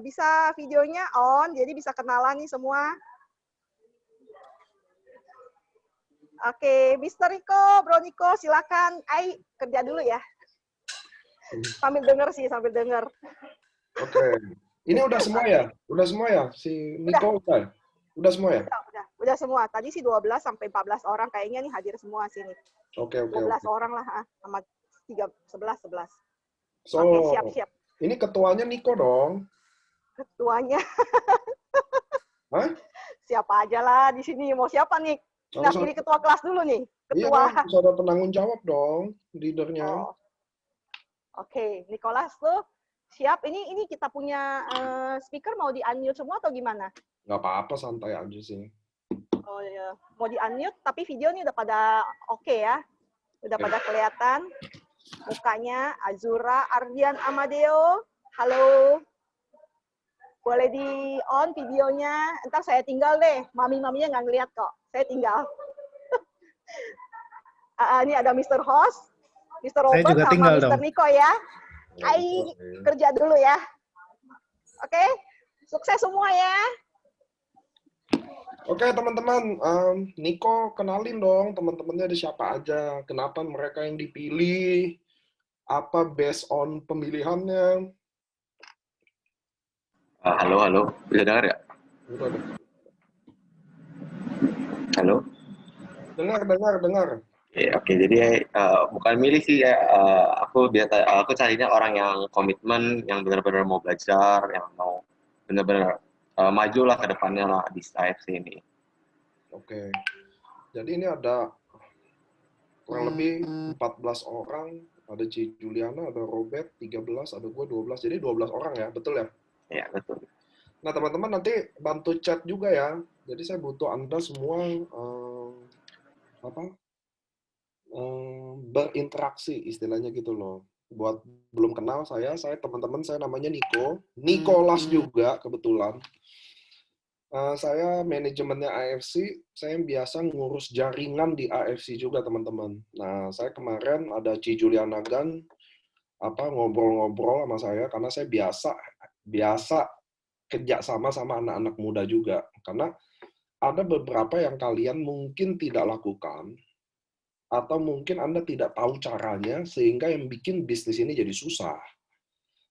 Bisa videonya on, jadi bisa kenalan nih semua. Oke, Mister Niko, Bro Niko, silakan. Ai kerja dulu ya. Sambil denger sih, sambil denger. Oke. Ini udah semua ya? Udah semua ya? Si Udah, Niko udah? Udah semua ya? udah semua. Tadi sih 12 sampai 14 orang kayaknya nih hadir semua sini. Oke. 12 orang lah, sama 11. So, Oke, siap-siap. ini ketuanya Niko dong. Ketuanya Hah? siapa aja lah di sini. Mau siapa nih? Nah, Harus pilih ketua kelas dulu nih. iya, Ketua. harus ada penanggung jawab dong, leadernya. Oh, oke. Nicholas tuh siap. Ini kita punya speaker mau di-unmute semua atau gimana? Nggak apa-apa, santai aja sih. Oh ya, mau di-unmute tapi video nih udah pada oke ya. Udah pada kelihatan mukanya. Azura Ardian Amadeo. Halo. Boleh di-on videonya. Ntar saya tinggal deh. Mami-maminya nggak ngeliat kok. Saya tinggal. Ini ada Mr. Host, Mr. Robert, saya juga sama tinggal Mr. dong. Niko ya. Ai kerja dulu ya. Oke, sukses semua ya. Oke teman-teman, Niko kenalin dong teman-temannya ada siapa aja, kenapa mereka yang dipilih, apa based on pemilihannya. Halo, bisa dengar nggak? Udah. Halo? Dengar. Ya, oke. Jadi bukan milih sih ya. Aku carinya orang yang komitmen, yang benar-benar mau belajar, yang mau benar-benar maju lah ke depannya lah di IFC ini. Oke, jadi ini ada kurang lebih 14 orang, ada Ci Juliana, ada Robert 13, ada gue 12, jadi 12 orang ya, betul ya? Ya, betul. Nah teman-teman nanti bantu chat juga ya, jadi saya butuh Anda semua berinteraksi istilahnya gitu loh. Buat belum kenal saya teman-teman saya namanya Niko, Nicholas juga kebetulan. Saya manajemennya AFC, saya biasa ngurus jaringan di AFC juga teman-teman. Nah, saya kemarin ada Ci Juliana Gan ngobrol-ngobrol sama saya karena saya biasa kerja sama anak-anak muda juga. Karena ada beberapa yang kalian mungkin tidak lakukan atau mungkin Anda tidak tahu caranya sehingga yang bikin bisnis ini jadi susah.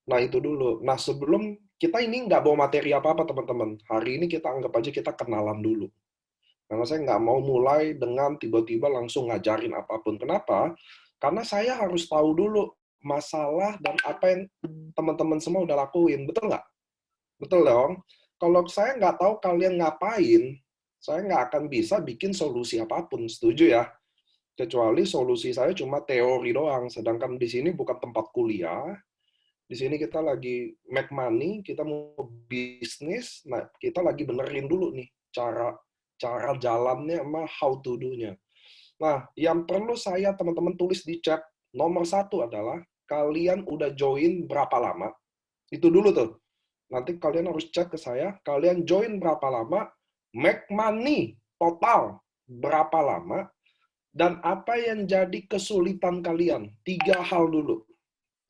Nah, itu dulu. Nah, sebelum kita ini nggak bawa materi apa-apa, teman-teman. Hari ini kita anggap aja kita kenalan dulu. Karena saya nggak mau mulai dengan tiba-tiba langsung ngajarin apapun. Kenapa? Karena saya harus tahu dulu masalah dan apa yang teman-teman semua udah lakuin. Betul nggak? Betul dong? Kalau saya nggak tahu kalian ngapain, saya nggak akan bisa bikin solusi apapun. Setuju ya? Kecuali solusi saya cuma teori doang. Sedangkan di sini bukan tempat kuliah. Di sini kita lagi make money, kita mau bisnis, nah kita lagi benerin dulu nih cara jalannya sama how to do-nya. Nah, yang perlu saya teman-teman tulis di chat, nomor 1 adalah kalian udah join berapa lama. Itu dulu tuh. Nanti kalian harus chat ke saya, kalian join berapa lama, make money total berapa lama, dan apa yang jadi kesulitan kalian. 3 hal dulu.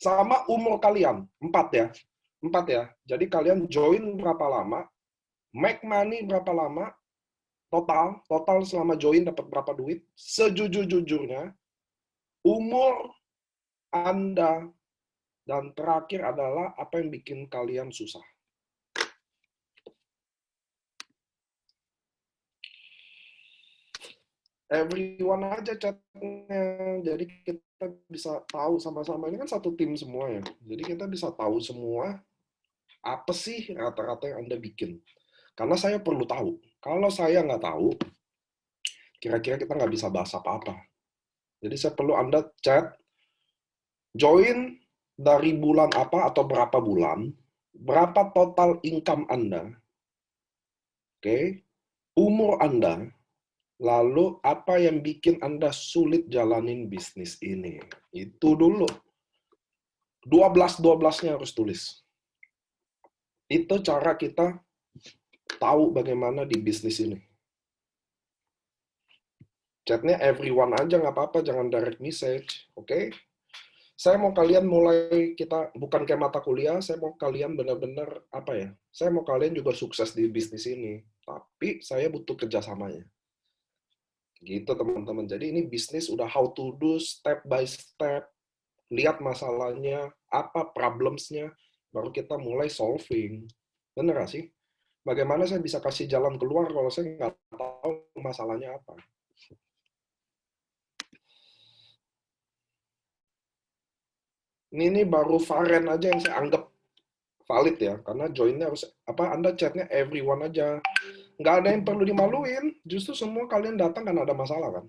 Sama umur kalian, 4 ya. 4 ya. Jadi kalian join berapa lama, make money berapa lama, total selama join dapat berapa duit, sejujur-jujurnya, umur Anda, dan terakhir adalah apa yang bikin kalian susah. Everyone aja chatnya, jadi kita bisa tahu sama-sama, ini kan satu tim semua ya, jadi kita bisa tahu semua apa sih rata-rata yang Anda bikin. Karena saya perlu tahu. Kalau saya nggak tahu, kira-kira kita nggak bisa bahas apa-apa. Jadi saya perlu Anda chat, join dari bulan apa atau berapa bulan, berapa total income Anda, umur Anda, lalu apa yang bikin Anda sulit jalanin bisnis ini. Itu dulu. 12-12-nya harus tulis. Itu cara kita tahu bagaimana di bisnis ini. Chatnya everyone aja, nggak apa-apa, jangan direct message. Oke? Saya mau kalian mulai, kita bukan kayak mata kuliah, saya mau kalian benar-benar apa ya? Saya mau kalian juga sukses di bisnis ini, tapi saya butuh kerjasamanya. Gitu teman-teman. Jadi ini bisnis udah how to do step by step, lihat masalahnya, apa problems-nya, baru kita mulai solving. Bener nggak sih? Bagaimana saya bisa kasih jalan keluar kalau saya nggak tahu masalahnya apa? Ini baru Varen aja yang saya anggap valid ya, karena joinnya harus apa? Anda chatnya everyone aja, nggak ada yang perlu dimaluin. Justru semua kalian datang kan ada masalah kan.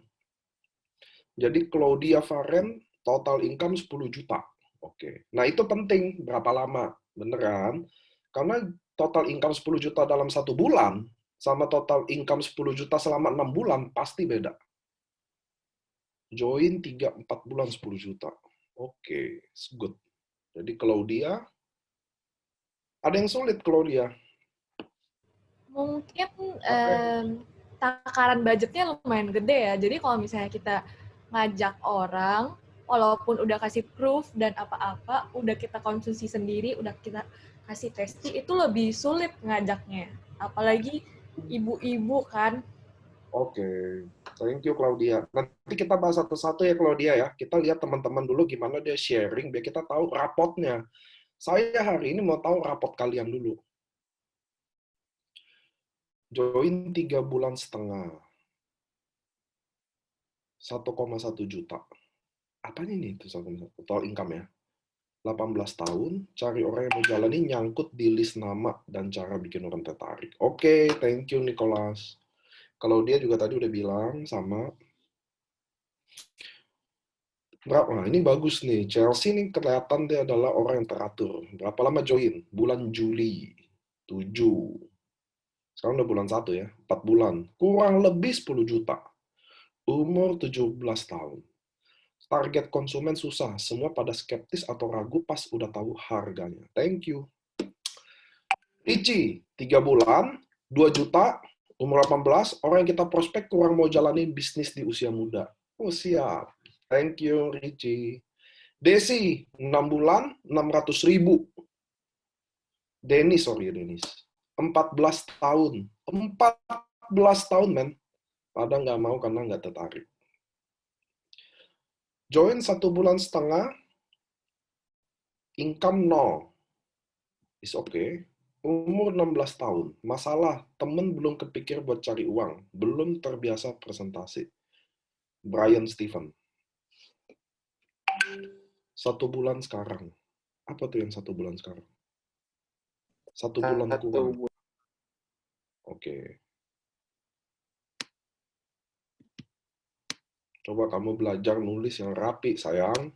Jadi Claudia Varen total income 10 juta. Oke. Nah, itu penting. Berapa lama? Beneran. Karena total income 10 juta dalam 1 bulan sama total income 10 juta selama 6 bulan pasti beda. Join 3-4 bulan 10 juta. Oke, good. Jadi Claudia, ada yang sulit Claudia? Mungkin takaran budgetnya lumayan gede ya. Jadi kalau misalnya kita ngajak orang, walaupun udah kasih proof dan apa-apa, udah kita konsumsi sendiri, udah kita kasih testing, itu lebih sulit ngajaknya. Apalagi ibu-ibu kan. Oke, thank you Claudia. Nanti kita bahas satu-satu ya Claudia ya. Kita lihat teman-teman dulu gimana dia sharing, biar kita tahu rapotnya. Saya hari ini mau tahu rapot kalian dulu. Join 3,5 bulan. 1,1 juta. Apanya ini? Itu 1,1 total income ya. 18 tahun, cari orang yang mau jalani, nyangkut di list nama dan cara bikin orang tertarik. Oke, thank you Nicholas. Kalau dia juga tadi udah bilang sama. Nah, ini bagus nih. Chelsea nih kelihatan dia adalah orang yang teratur. Berapa lama join? Bulan Juli. 7. Sekarang udah bulan 1 ya. 4 bulan. Kurang lebih 10 juta. Umur 17 tahun. Target konsumen susah. Semua pada skeptis atau ragu pas udah tahu harganya. Thank you. Ichi, 3 bulan, 2 juta, umur 18, orang yang kita prospek kurang mau jalanin bisnis di usia muda. Oh, siap. Thank you, Richie. Desi, 6 bulan, 600.000. Denis, 14 tahun. 14 tahun, men. Pada nggak mau karena nggak tertarik. Join 1,5 bulan, income 0. Is okay. Umur 16 tahun. Masalah, temen belum kepikir buat cari uang. Belum terbiasa presentasi. Brian Stephen. 1 bulan sekarang. Apa tuh yang 1 bulan sekarang? 1 bulan kurang. Oke. Coba kamu belajar nulis yang rapi, sayang.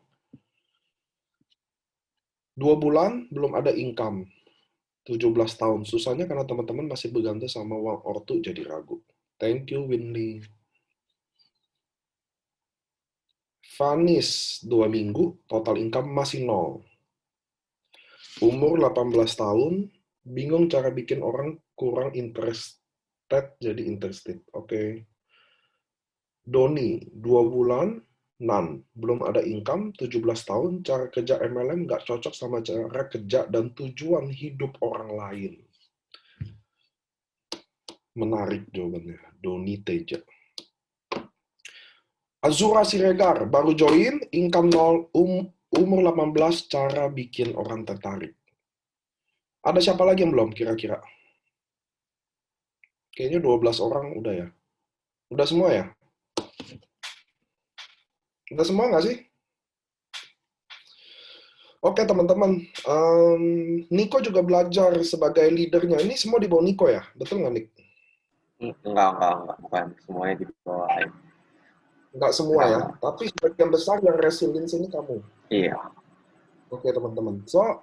2 bulan, belum ada income. 17 tahun. Susahnya karena teman-teman masih bergantung sama uang ortu jadi ragu. Thank you, Winley. Vanis, 2 minggu, total income masih 0. Umur 18 tahun, bingung cara bikin orang kurang interested jadi interested. Oke. Doni, 2 bulan, none. Belum ada income, 17 tahun, cara kerja MLM nggak cocok sama cara kerja dan tujuan hidup orang lain. Menarik jawabannya. Doni Teja. Azura Siregar, baru join, income 0, umur 18, cara bikin orang tertarik. Ada siapa lagi yang belum kira-kira? Kayaknya 12 orang udah ya. Udah semua ya? Udah semua nggak sih? Oke teman-teman, Niko juga belajar sebagai leadernya. Ini semua di bawah Niko ya? Betul nggak, Nik? Enggak. Bukan semuanya di bawah lain. Nggak semua ya? Tapi sebagian besar yang resilience ini kamu. Iya. Oke teman-teman. So,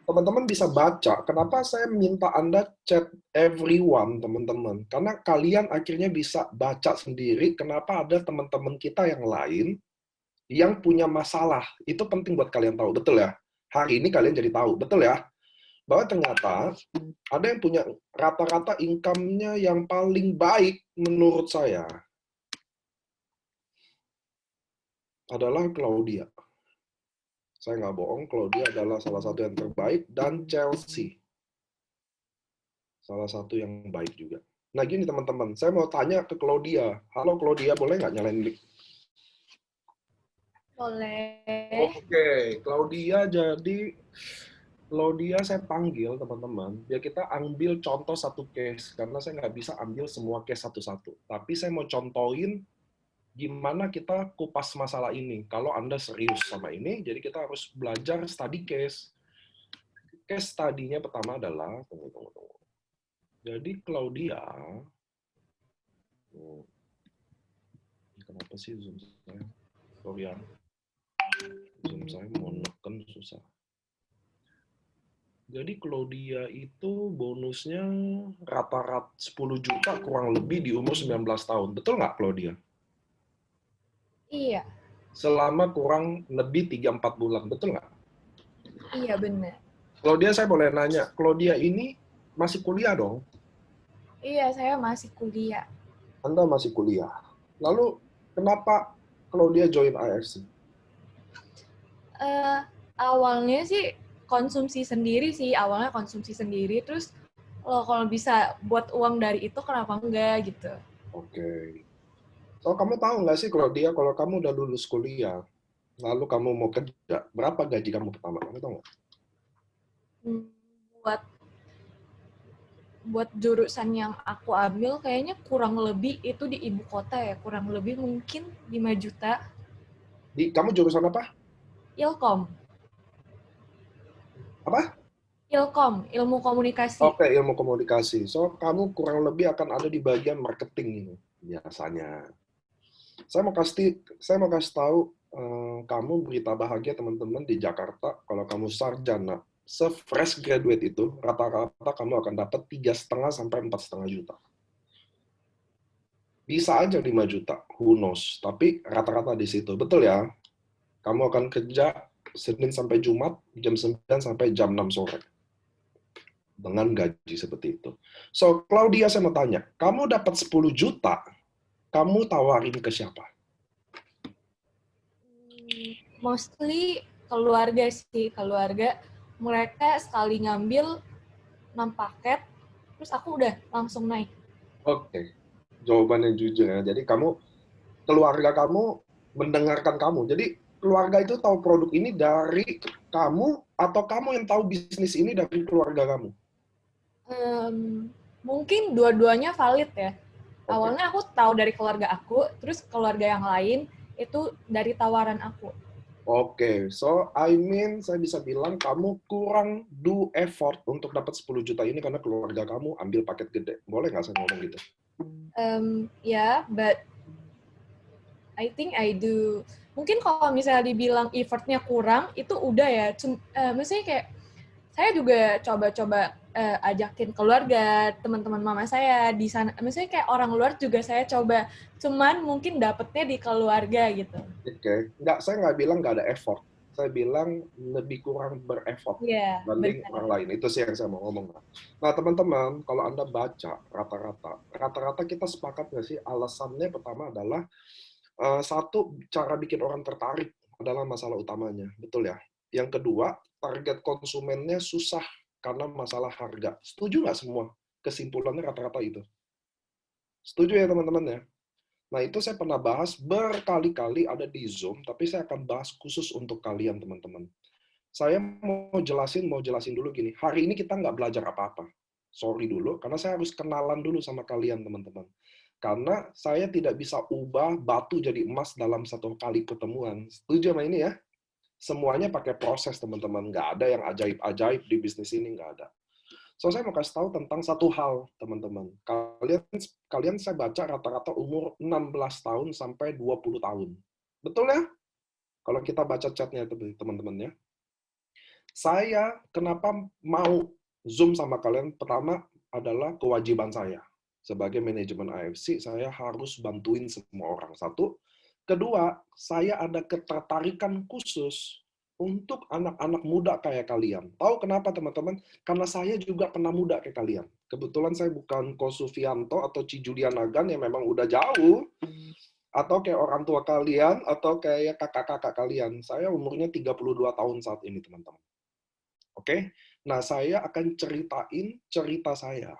teman-teman bisa baca. Kenapa saya minta Anda chat everyone, teman-teman? Karena kalian akhirnya bisa baca sendiri kenapa ada teman-teman kita yang lain yang punya masalah. Itu penting buat kalian tahu. Betul ya? Hari ini kalian jadi tahu. Betul ya? Bahwa ternyata ada yang punya rata-rata income-nya yang paling baik menurut saya adalah Claudia. Saya nggak bohong, Claudia adalah salah satu yang terbaik, dan Chelsea salah satu yang baik juga. Nah gini teman-teman, saya mau tanya ke Claudia. Halo Claudia, boleh nggak nyalain mic? Boleh. Oke, Claudia saya panggil teman-teman, biar kita ambil contoh satu case, karena saya nggak bisa ambil semua case satu-satu. Tapi saya mau contohin gimana kita kupas masalah ini. Kalau Anda serius sama ini, jadi kita harus belajar study case. Case study-nya pertama adalah, tunggu. Jadi Claudia, kenapa sih Zoom saya? Sorry ya. Zoom saya mau neken susah. Jadi Claudia itu bonusnya rata-rata 10 juta kurang lebih di umur 19 tahun. Betul nggak Claudia? Iya, Selama kurang lebih 3-4 bulan. Betul nggak? iya benar. Claudia, saya boleh nanya. Claudia ini masih kuliah dong? Iya, saya masih kuliah. Anda masih kuliah. Lalu kenapa Claudia join IFC? Awalnya sih konsumsi sendiri sih, terus kalau bisa buat uang dari itu kenapa enggak gitu. Oke. So, kamu tahu nggak sih Claudia, kalau kamu udah lulus kuliah, lalu kamu mau kerja, berapa gaji kamu pertama? Kamu tahu nggak? Buat jurusan yang aku ambil kayaknya kurang lebih itu di ibu kota ya, kurang lebih mungkin 5 juta. Kamu jurusan apa? Ilkom. Apa? Ilkom, ilmu komunikasi. Oke, ilmu komunikasi. So, kamu kurang lebih akan ada di bagian marketing ini, biasanya. Saya mau kasih tahu kamu berita bahagia teman-teman di Jakarta, kalau kamu sarjana, se-fresh graduate itu, rata-rata kamu akan dapat 3,5 sampai 4,5 juta. Bisa aja 5 juta, who knows. Tapi rata-rata di situ. Betul ya? Kamu akan kerja Senin sampai Jumat, jam 9 sampai jam 6 sore. Dengan gaji seperti itu. So, Claudia, saya mau tanya, kamu dapat 10 juta, kamu tawarin ke siapa? Mostly keluarga sih, keluarga. Mereka sekali ngambil 6 paket, terus aku udah langsung naik. Oke, jawaban yang jujur ya. Jadi keluarga kamu mendengarkan kamu. Jadi keluarga itu tahu produk ini dari kamu, atau kamu yang tahu bisnis ini dari keluarga kamu? Mungkin dua-duanya valid ya. Oke. Awalnya aku tahu dari keluarga aku, terus keluarga yang lain itu dari tawaran aku. Oke, so saya bisa bilang kamu kurang do effort untuk dapat 10 juta ini karena keluarga kamu ambil paket gede. Boleh nggak saya ngomong gitu? Yeah, but I think I do. Mungkin kalau misalnya dibilang effortnya kurang, itu udah ya. Maksudnya kayak saya juga coba-coba ajakin keluarga, teman-teman mama saya di sana. Maksudnya kayak orang luar juga saya coba. Cuman mungkin dapetnya di keluarga gitu. Oke, saya nggak bilang nggak ada effort. Saya bilang lebih kurang bereffort dibanding orang lain. Itu sih yang saya mau ngomong. Nah, teman-teman, kalau Anda baca rata-rata kita sepakat nggak sih? Alasannya pertama adalah satu, cara bikin orang tertarik adalah masalah utamanya. Betul ya? Yang kedua, target konsumennya susah karena masalah harga. Setuju nggak semua? Kesimpulannya rata-rata itu. Setuju ya teman-teman ya? Nah, itu saya pernah bahas berkali-kali ada di Zoom, tapi saya akan bahas khusus untuk kalian, teman-teman. Saya mau jelasin dulu gini. Hari ini kita nggak belajar apa-apa. Sorry dulu, karena saya harus kenalan dulu sama kalian, teman-teman. Karena saya tidak bisa ubah batu jadi emas dalam satu kali pertemuan. Setuju sama ini ya? Semuanya pakai proses, teman-teman. Nggak ada yang ajaib-ajaib di bisnis ini, nggak ada. So, saya mau kasih tahu tentang satu hal, teman-teman. Kalian saya baca rata-rata umur 16 tahun sampai 20 tahun. Betul ya? Kalau kita baca chatnya itu, teman-teman ya. Saya kenapa mau Zoom sama kalian? Pertama adalah kewajiban saya. Sebagai manajemen IFC, saya harus bantuin semua orang. Satu. Kedua, saya ada ketertarikan khusus untuk anak-anak muda kayak kalian. Tahu kenapa, teman-teman? Karena saya juga pernah muda kayak kalian. Kebetulan saya bukan Ko Sufianto atau Ci Julian Nagan yang memang udah jauh. atau kayak orang tua kalian, atau kayak kakak-kakak kalian. Saya umurnya 32 tahun saat ini, teman-teman. Oke? Nah, saya akan ceritain cerita saya.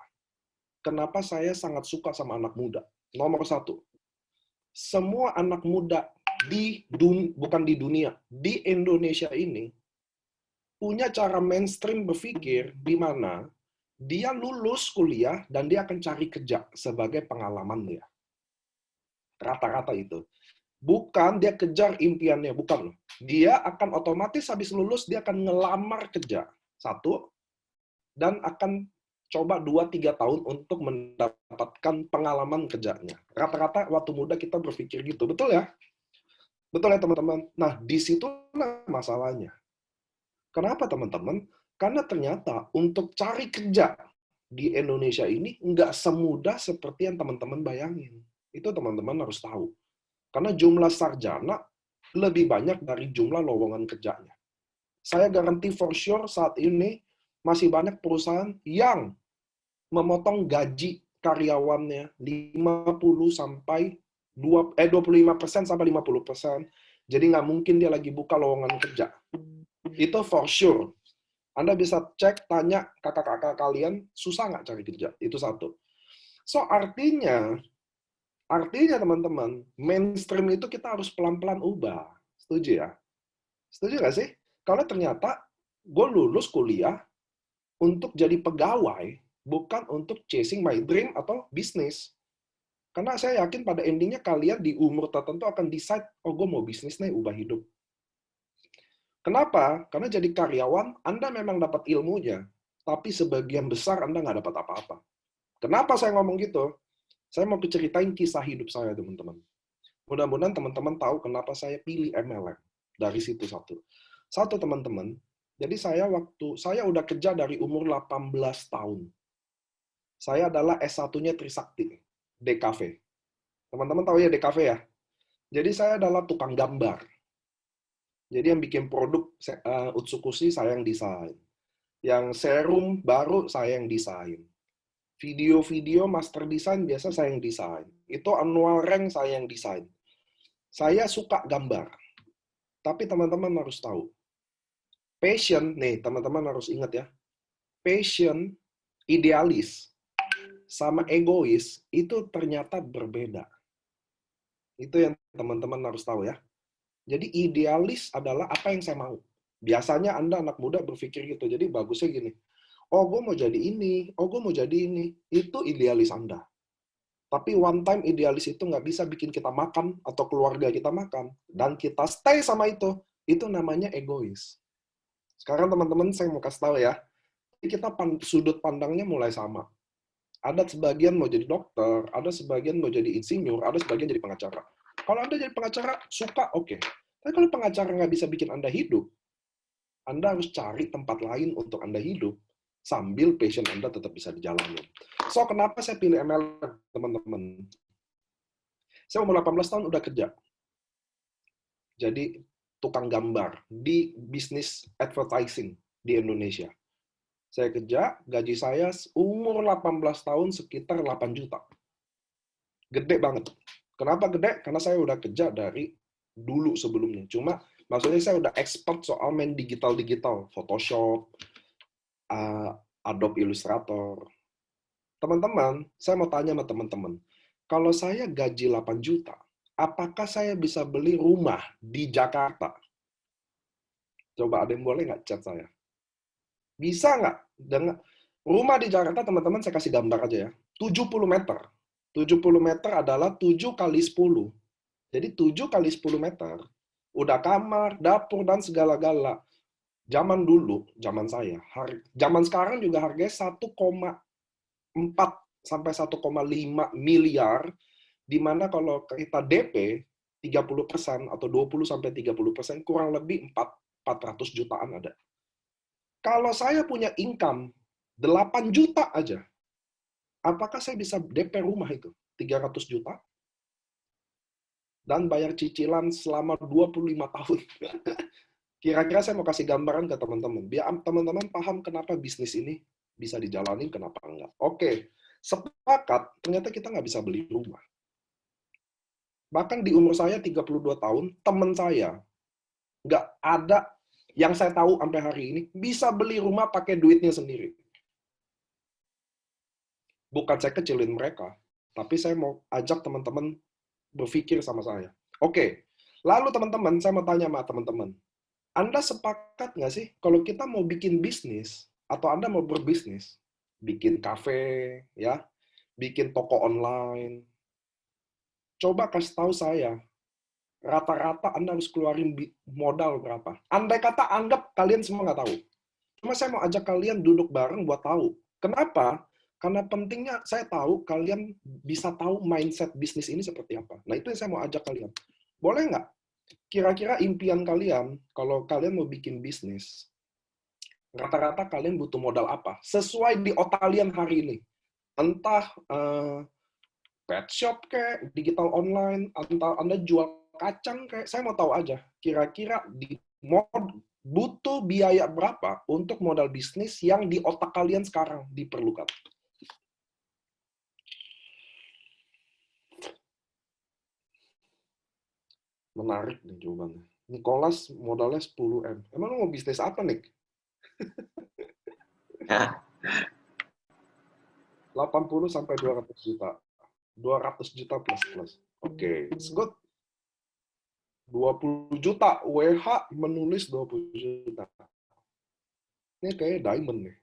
Kenapa saya sangat suka sama anak muda. Nomor satu, semua anak muda bukan di dunia, di Indonesia ini, punya cara mainstream berpikir di mana dia lulus kuliah dan dia akan cari kerja sebagai pengalaman dia. Rata-rata itu. Bukan dia kejar impiannya, bukan. Dia akan otomatis habis lulus, dia akan ngelamar kerja. Satu, dan akan coba 2-3 tahun untuk mendapatkan pengalaman kerjanya. Rata-rata waktu muda kita berpikir gitu. Betul ya? Betul ya, teman-teman? Nah, disitulah masalahnya. Kenapa, teman-teman? Karena ternyata untuk cari kerja di Indonesia ini nggak semudah seperti yang teman-teman bayangin. Itu teman-teman harus tahu. Karena jumlah sarjana lebih banyak dari jumlah lowongan kerjanya. Saya garanti for sure saat ini masih banyak perusahaan yang memotong gaji karyawannya 25% sampai 50%. Jadi nggak mungkin dia lagi buka lowongan kerja. Itu for sure. Anda bisa cek, tanya kakak-kakak kalian, susah nggak cari kerja? Itu satu. So, artinya teman-teman, mainstream itu kita harus pelan-pelan ubah. Setuju ya? Setuju nggak sih? Karena ternyata gue lulus kuliah untuk jadi pegawai, bukan untuk chasing my dream atau bisnis. Karena saya yakin pada endingnya kalian di umur tertentu akan decide, oh gue mau bisnis nih, ubah hidup. Kenapa? Karena jadi karyawan, Anda memang dapat ilmunya, tapi sebagian besar Anda nggak dapat apa-apa. Kenapa saya ngomong gitu? Saya mau ceritain kisah hidup saya, teman-teman. Mudah-mudahan teman-teman tahu kenapa saya pilih MLM. Dari situ satu teman-teman, jadi saya udah kerja dari umur 18 tahun. Saya adalah S1-nya Trisakti, DKV. Teman-teman tahu ya DKV ya? Jadi saya adalah tukang gambar. Jadi yang bikin produk Utsukushi saya yang desain. Yang serum baru saya yang desain. Video-video master design biasa saya yang desain. Itu annual rank saya yang desain. Saya suka gambar. Tapi teman-teman harus tahu. Passion, nih teman-teman harus ingat ya. Passion, idealis, sama egois, itu ternyata berbeda. Itu yang teman-teman harus tahu ya. Jadi idealis adalah apa yang saya mau. Biasanya Anda anak muda berpikir gitu. Jadi bagusnya gini. Oh, gue mau jadi ini. Oh, gue mau jadi ini. Itu idealis Anda. Tapi one time idealis itu nggak bisa bikin kita makan atau keluarga kita makan. Dan kita stay sama itu. Itu namanya egois. Sekarang teman-teman saya mau kasih tahu ya. Kita sudut pandangnya mulai sama. Ada sebagian mau jadi dokter, ada sebagian mau jadi insinyur, ada sebagian jadi pengacara. Kalau Anda jadi pengacara, suka, oke. Tapi kalau pengacara nggak bisa bikin Anda hidup, Anda harus cari tempat lain untuk Anda hidup, sambil passion Anda tetap bisa dijalani. So, kenapa saya pilih MLM, teman-teman? Saya umur 18 tahun udah kerja. Jadi, tukang gambar di bisnis advertising di Indonesia. Saya kerja, gaji saya umur 18 tahun sekitar 8 juta. Gede banget. Kenapa gede? Karena saya udah kerja dari dulu sebelumnya. Cuma maksudnya saya udah expert soal main digital, Photoshop, Adobe Illustrator. Teman-teman, saya mau tanya sama teman-teman. Kalau saya gaji 8 juta, apakah saya bisa beli rumah di Jakarta? Coba ada yang boleh nggak chat saya? Bisa nggak? Dengan rumah di Jakarta, teman-teman, saya kasih gambar aja ya. 70 meter. 70 meter adalah 7 kali 10. Jadi 7 kali 10 meter. Udah kamar, dapur, dan segala-gala. Zaman dulu, zaman saya, zaman sekarang juga harganya 1,4 sampai 1,5 miliar, di mana kalau kita DP 30% atau 20 sampai 30%, kurang lebih 400 jutaan ada. Kalau saya punya income 8 juta aja, apakah saya bisa DP rumah itu? 300 juta? Dan bayar cicilan selama 25 tahun. Kira-kira saya mau kasih gambaran ke teman-teman. Biar teman-teman paham kenapa bisnis ini bisa dijalani, kenapa enggak. Oke, sepakat, ternyata kita nggak bisa beli rumah. Bahkan di umur saya 32 tahun, teman saya, nggak ada yang saya tahu sampai hari ini, bisa beli rumah pakai duitnya sendiri. Bukan saya kecilin mereka, tapi saya mau ajak teman-teman berpikir sama saya. Oke, lalu teman-teman, saya mau tanya sama teman-teman. Anda sepakat nggak sih kalau kita mau bikin bisnis, atau Anda mau berbisnis, bikin kafe, ya, bikin toko online, coba kasih tahu saya, rata-rata Anda harus keluarin modal berapa. Andai kata anggap kalian semua nggak tahu. Cuma saya mau ajak kalian duduk bareng buat tahu. Kenapa? Karena pentingnya saya tahu kalian bisa tahu mindset bisnis ini seperti apa. Nah, itu yang saya mau ajak kalian. Boleh nggak? Kira-kira impian kalian, kalau kalian mau bikin bisnis, rata-rata kalian butuh modal apa? Sesuai di otak kalian hari ini. Entah pet shop kayak, digital online, entah Anda jual kacang kayak, saya mau tahu aja. Kira-kira butuh biaya berapa untuk modal bisnis yang di otak kalian sekarang diperlukan. Menarik nih jawabannya. Nicholas modalnya 10M. Emang lu mau bisnis apa, Nick? 80 sampai 200 juta. 200 juta plus. Oke, it's good. 20 juta. WH menulis 20 juta. Ini kayak diamond nih.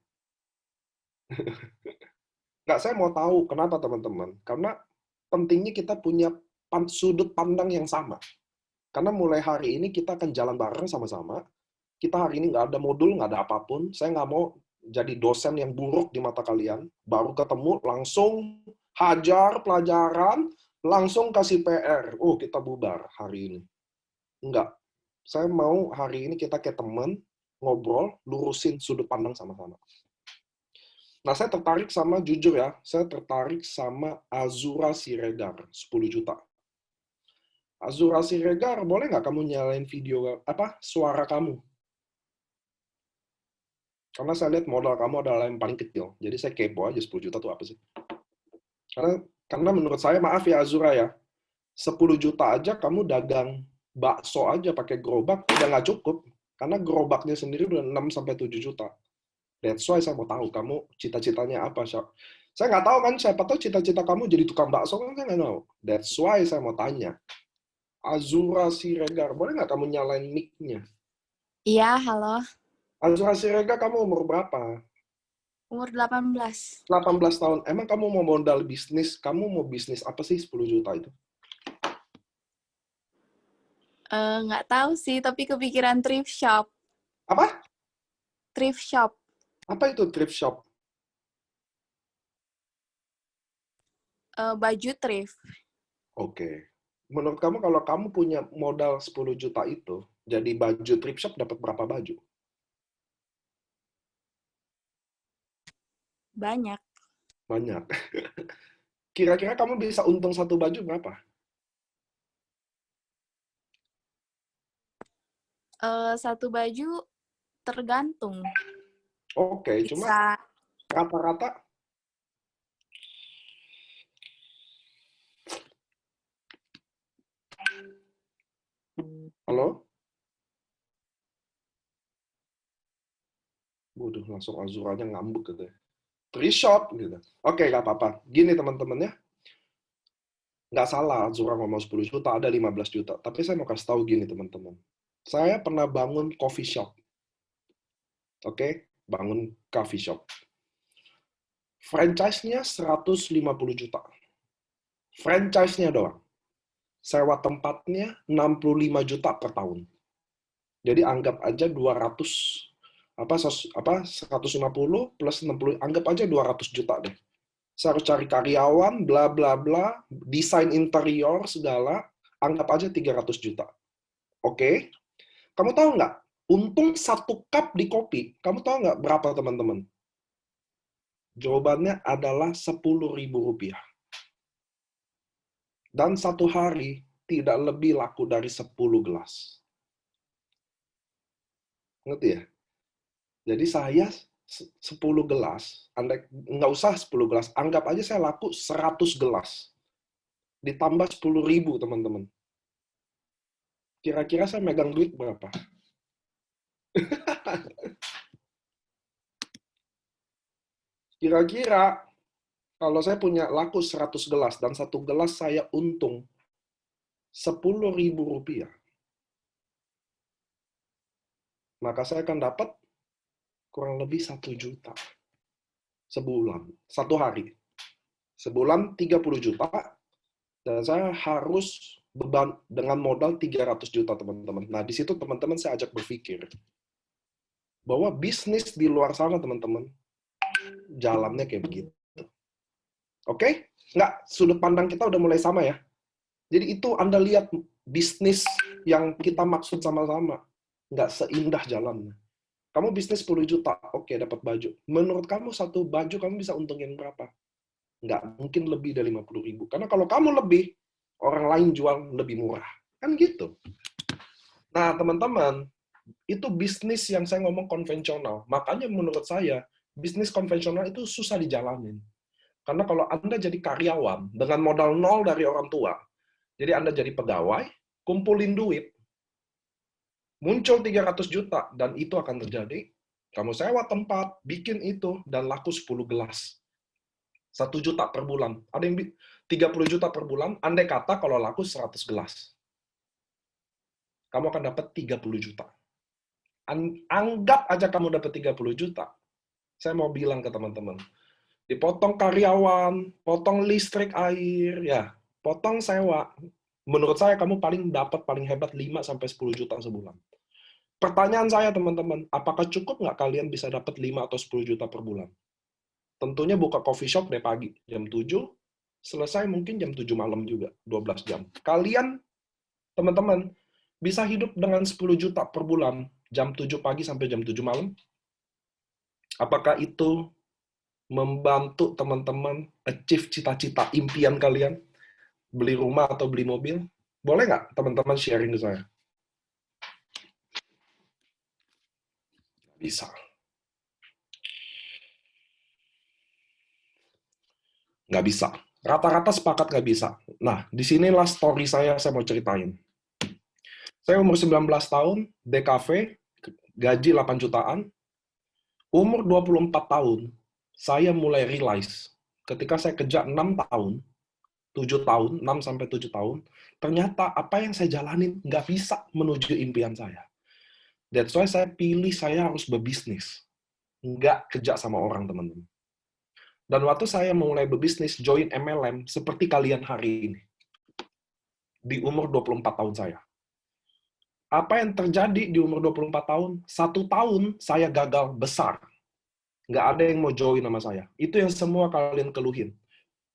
Nggak, saya mau tahu kenapa teman-teman. Karena pentingnya kita punya sudut pandang yang sama. Karena mulai hari ini kita akan jalan bareng sama-sama. Kita hari ini nggak ada modul, nggak ada apapun. Saya nggak mau jadi dosen yang buruk di mata kalian. Baru ketemu, langsung hajar pelajaran, langsung kasih PR. Oh, kita bubar hari ini. Enggak. Saya mau hari ini kita kayak teman, ngobrol, lurusin sudut pandang sama-sama. Nah, saya tertarik sama, jujur ya, saya tertarik sama Azura Siregar, 10 juta. Azura Siregar, boleh nggak kamu nyalain video, suara kamu? Karena saya lihat modal kamu adalah yang paling kecil. Jadi saya kepo aja 10 juta itu apa sih? Karena menurut saya, maaf ya Azura ya, 10 juta aja kamu dagang bakso aja pakai gerobak, udah nggak cukup. Karena gerobaknya sendiri udah 6-7 juta. That's why saya mau tahu kamu cita-citanya apa. Saya nggak tahu kan, siapa tahu cita-cita kamu jadi tukang bakso, kan saya nggak tahu. That's why saya mau tanya. Azura Siregar, boleh nggak kamu nyalain mic-nya? Iya, halo. Azura Siregar, kamu umur berapa? Umur 18. 18 tahun. Emang kamu mau modal bisnis? Kamu mau bisnis apa sih 10 juta itu? Nggak tahu sih, tapi kepikiran thrift shop. Apa? Thrift shop. Apa itu thrift shop? Baju thrift. Oke. Menurut kamu kalau kamu punya modal 10 juta itu, jadi baju thrift shop dapat berapa baju? Banyak. Banyak. Kira-kira kamu bisa untung satu baju berapa? Satu baju tergantung. Oke, cuma Bisa rata-rata halo? Waduh, langsung Azuranya ngambek gitu ya. Thrift shop gitu. Oke, nggak apa-apa. Gini teman-teman ya. Nggak salah Azura ngomong 10 juta, ada 15 juta. Tapi saya mau kasih tahu gini teman-teman. Saya pernah bangun coffee shop. Oke, bangun coffee shop. Franchise-nya 150 juta. Franchise-nya doang. Sewa tempatnya 65 juta per tahun. Jadi anggap aja 150 plus 60, anggap aja 200 juta deh. Saya harus cari karyawan, bla bla bla, desain interior segala, anggap aja 300 juta. Oke? Kamu tahu nggak? Untung 1 cup di kopi, kamu tahu nggak berapa teman-teman? Jawabannya adalah Rp10.000. Dan satu hari tidak lebih laku dari 10 gelas. Ngerti ya? Jadi saya 10 gelas, nggak usah 10 gelas, anggap aja saya laku 100 gelas. ditambah 10.000, teman-teman. Kira-kira saya megang duit berapa? Kira-kira kalau saya punya laku 100 gelas dan satu gelas saya untung 10.000 rupiah, maka saya akan dapat kurang lebih 1 juta sebulan, satu hari. Sebulan 30 juta, dan saya harus beban dengan modal 300 juta, teman-teman. Nah, di situ teman-teman saya ajak berpikir bahwa bisnis di luar sana, teman-teman, jalannya kayak begitu. Oke? Nggak, sudut pandang kita udah mulai sama ya. Jadi itu Anda lihat bisnis yang kita maksud sama-sama. Nggak seindah jalannya. Kamu bisnis 10 juta, oke, dapat baju. Menurut kamu satu baju kamu bisa untungin berapa? Nggak mungkin lebih dari 50.000. Karena kalau kamu lebih, orang lain jual lebih murah. Kan gitu. Nah, teman-teman, itu bisnis yang saya ngomong konvensional. Makanya menurut saya, bisnis konvensional itu susah dijalanin. Karena kalau Anda jadi karyawan, dengan modal nol dari orang tua, jadi Anda jadi pegawai, kumpulin duit, muncul 300 juta, dan itu akan terjadi. Kamu sewa tempat, bikin itu, dan laku 10 gelas. 1 juta per bulan. Ada yang 30 juta per bulan, andai kata kalau laku 100 gelas. Kamu akan dapat 30 juta. Anggap aja kamu dapat 30 juta. Saya mau bilang ke teman-teman, dipotong karyawan, potong listrik, air, ya, potong sewa. Menurut saya kamu paling hebat 5-10 juta sebulan. Pertanyaan saya, teman-teman, apakah cukup nggak kalian bisa dapat 5 atau 10 juta per bulan? Tentunya buka coffee shop dari pagi, jam 7, selesai mungkin jam 7 malam juga, 12 jam. Kalian, teman-teman, bisa hidup dengan 10 juta per bulan, jam 7 pagi sampai jam 7 malam? Apakah itu membantu teman-teman achieve cita-cita impian kalian? Beli rumah atau beli mobil? Boleh nggak teman-teman sharing ke saya? Bisa. Nggak bisa. Rata-rata sepakat nggak bisa. Nah, disinilah story saya mau ceritain. Saya umur 19 tahun, DKV, gaji 8 jutaan. Umur 24 tahun, saya mulai realize, ketika saya kerja 6 tahun, 7 tahun, 6-7 tahun, ternyata apa yang saya jalanin nggak bisa menuju impian saya. That's why saya pilih saya harus berbisnis. Nggak kerja sama orang, teman-teman. Dan waktu saya mulai berbisnis, join MLM, seperti kalian hari ini. Di umur 24 tahun saya. Apa yang terjadi di umur 24 tahun? 1 tahun saya gagal besar. Nggak ada yang mau join sama saya. Itu yang semua kalian keluhin.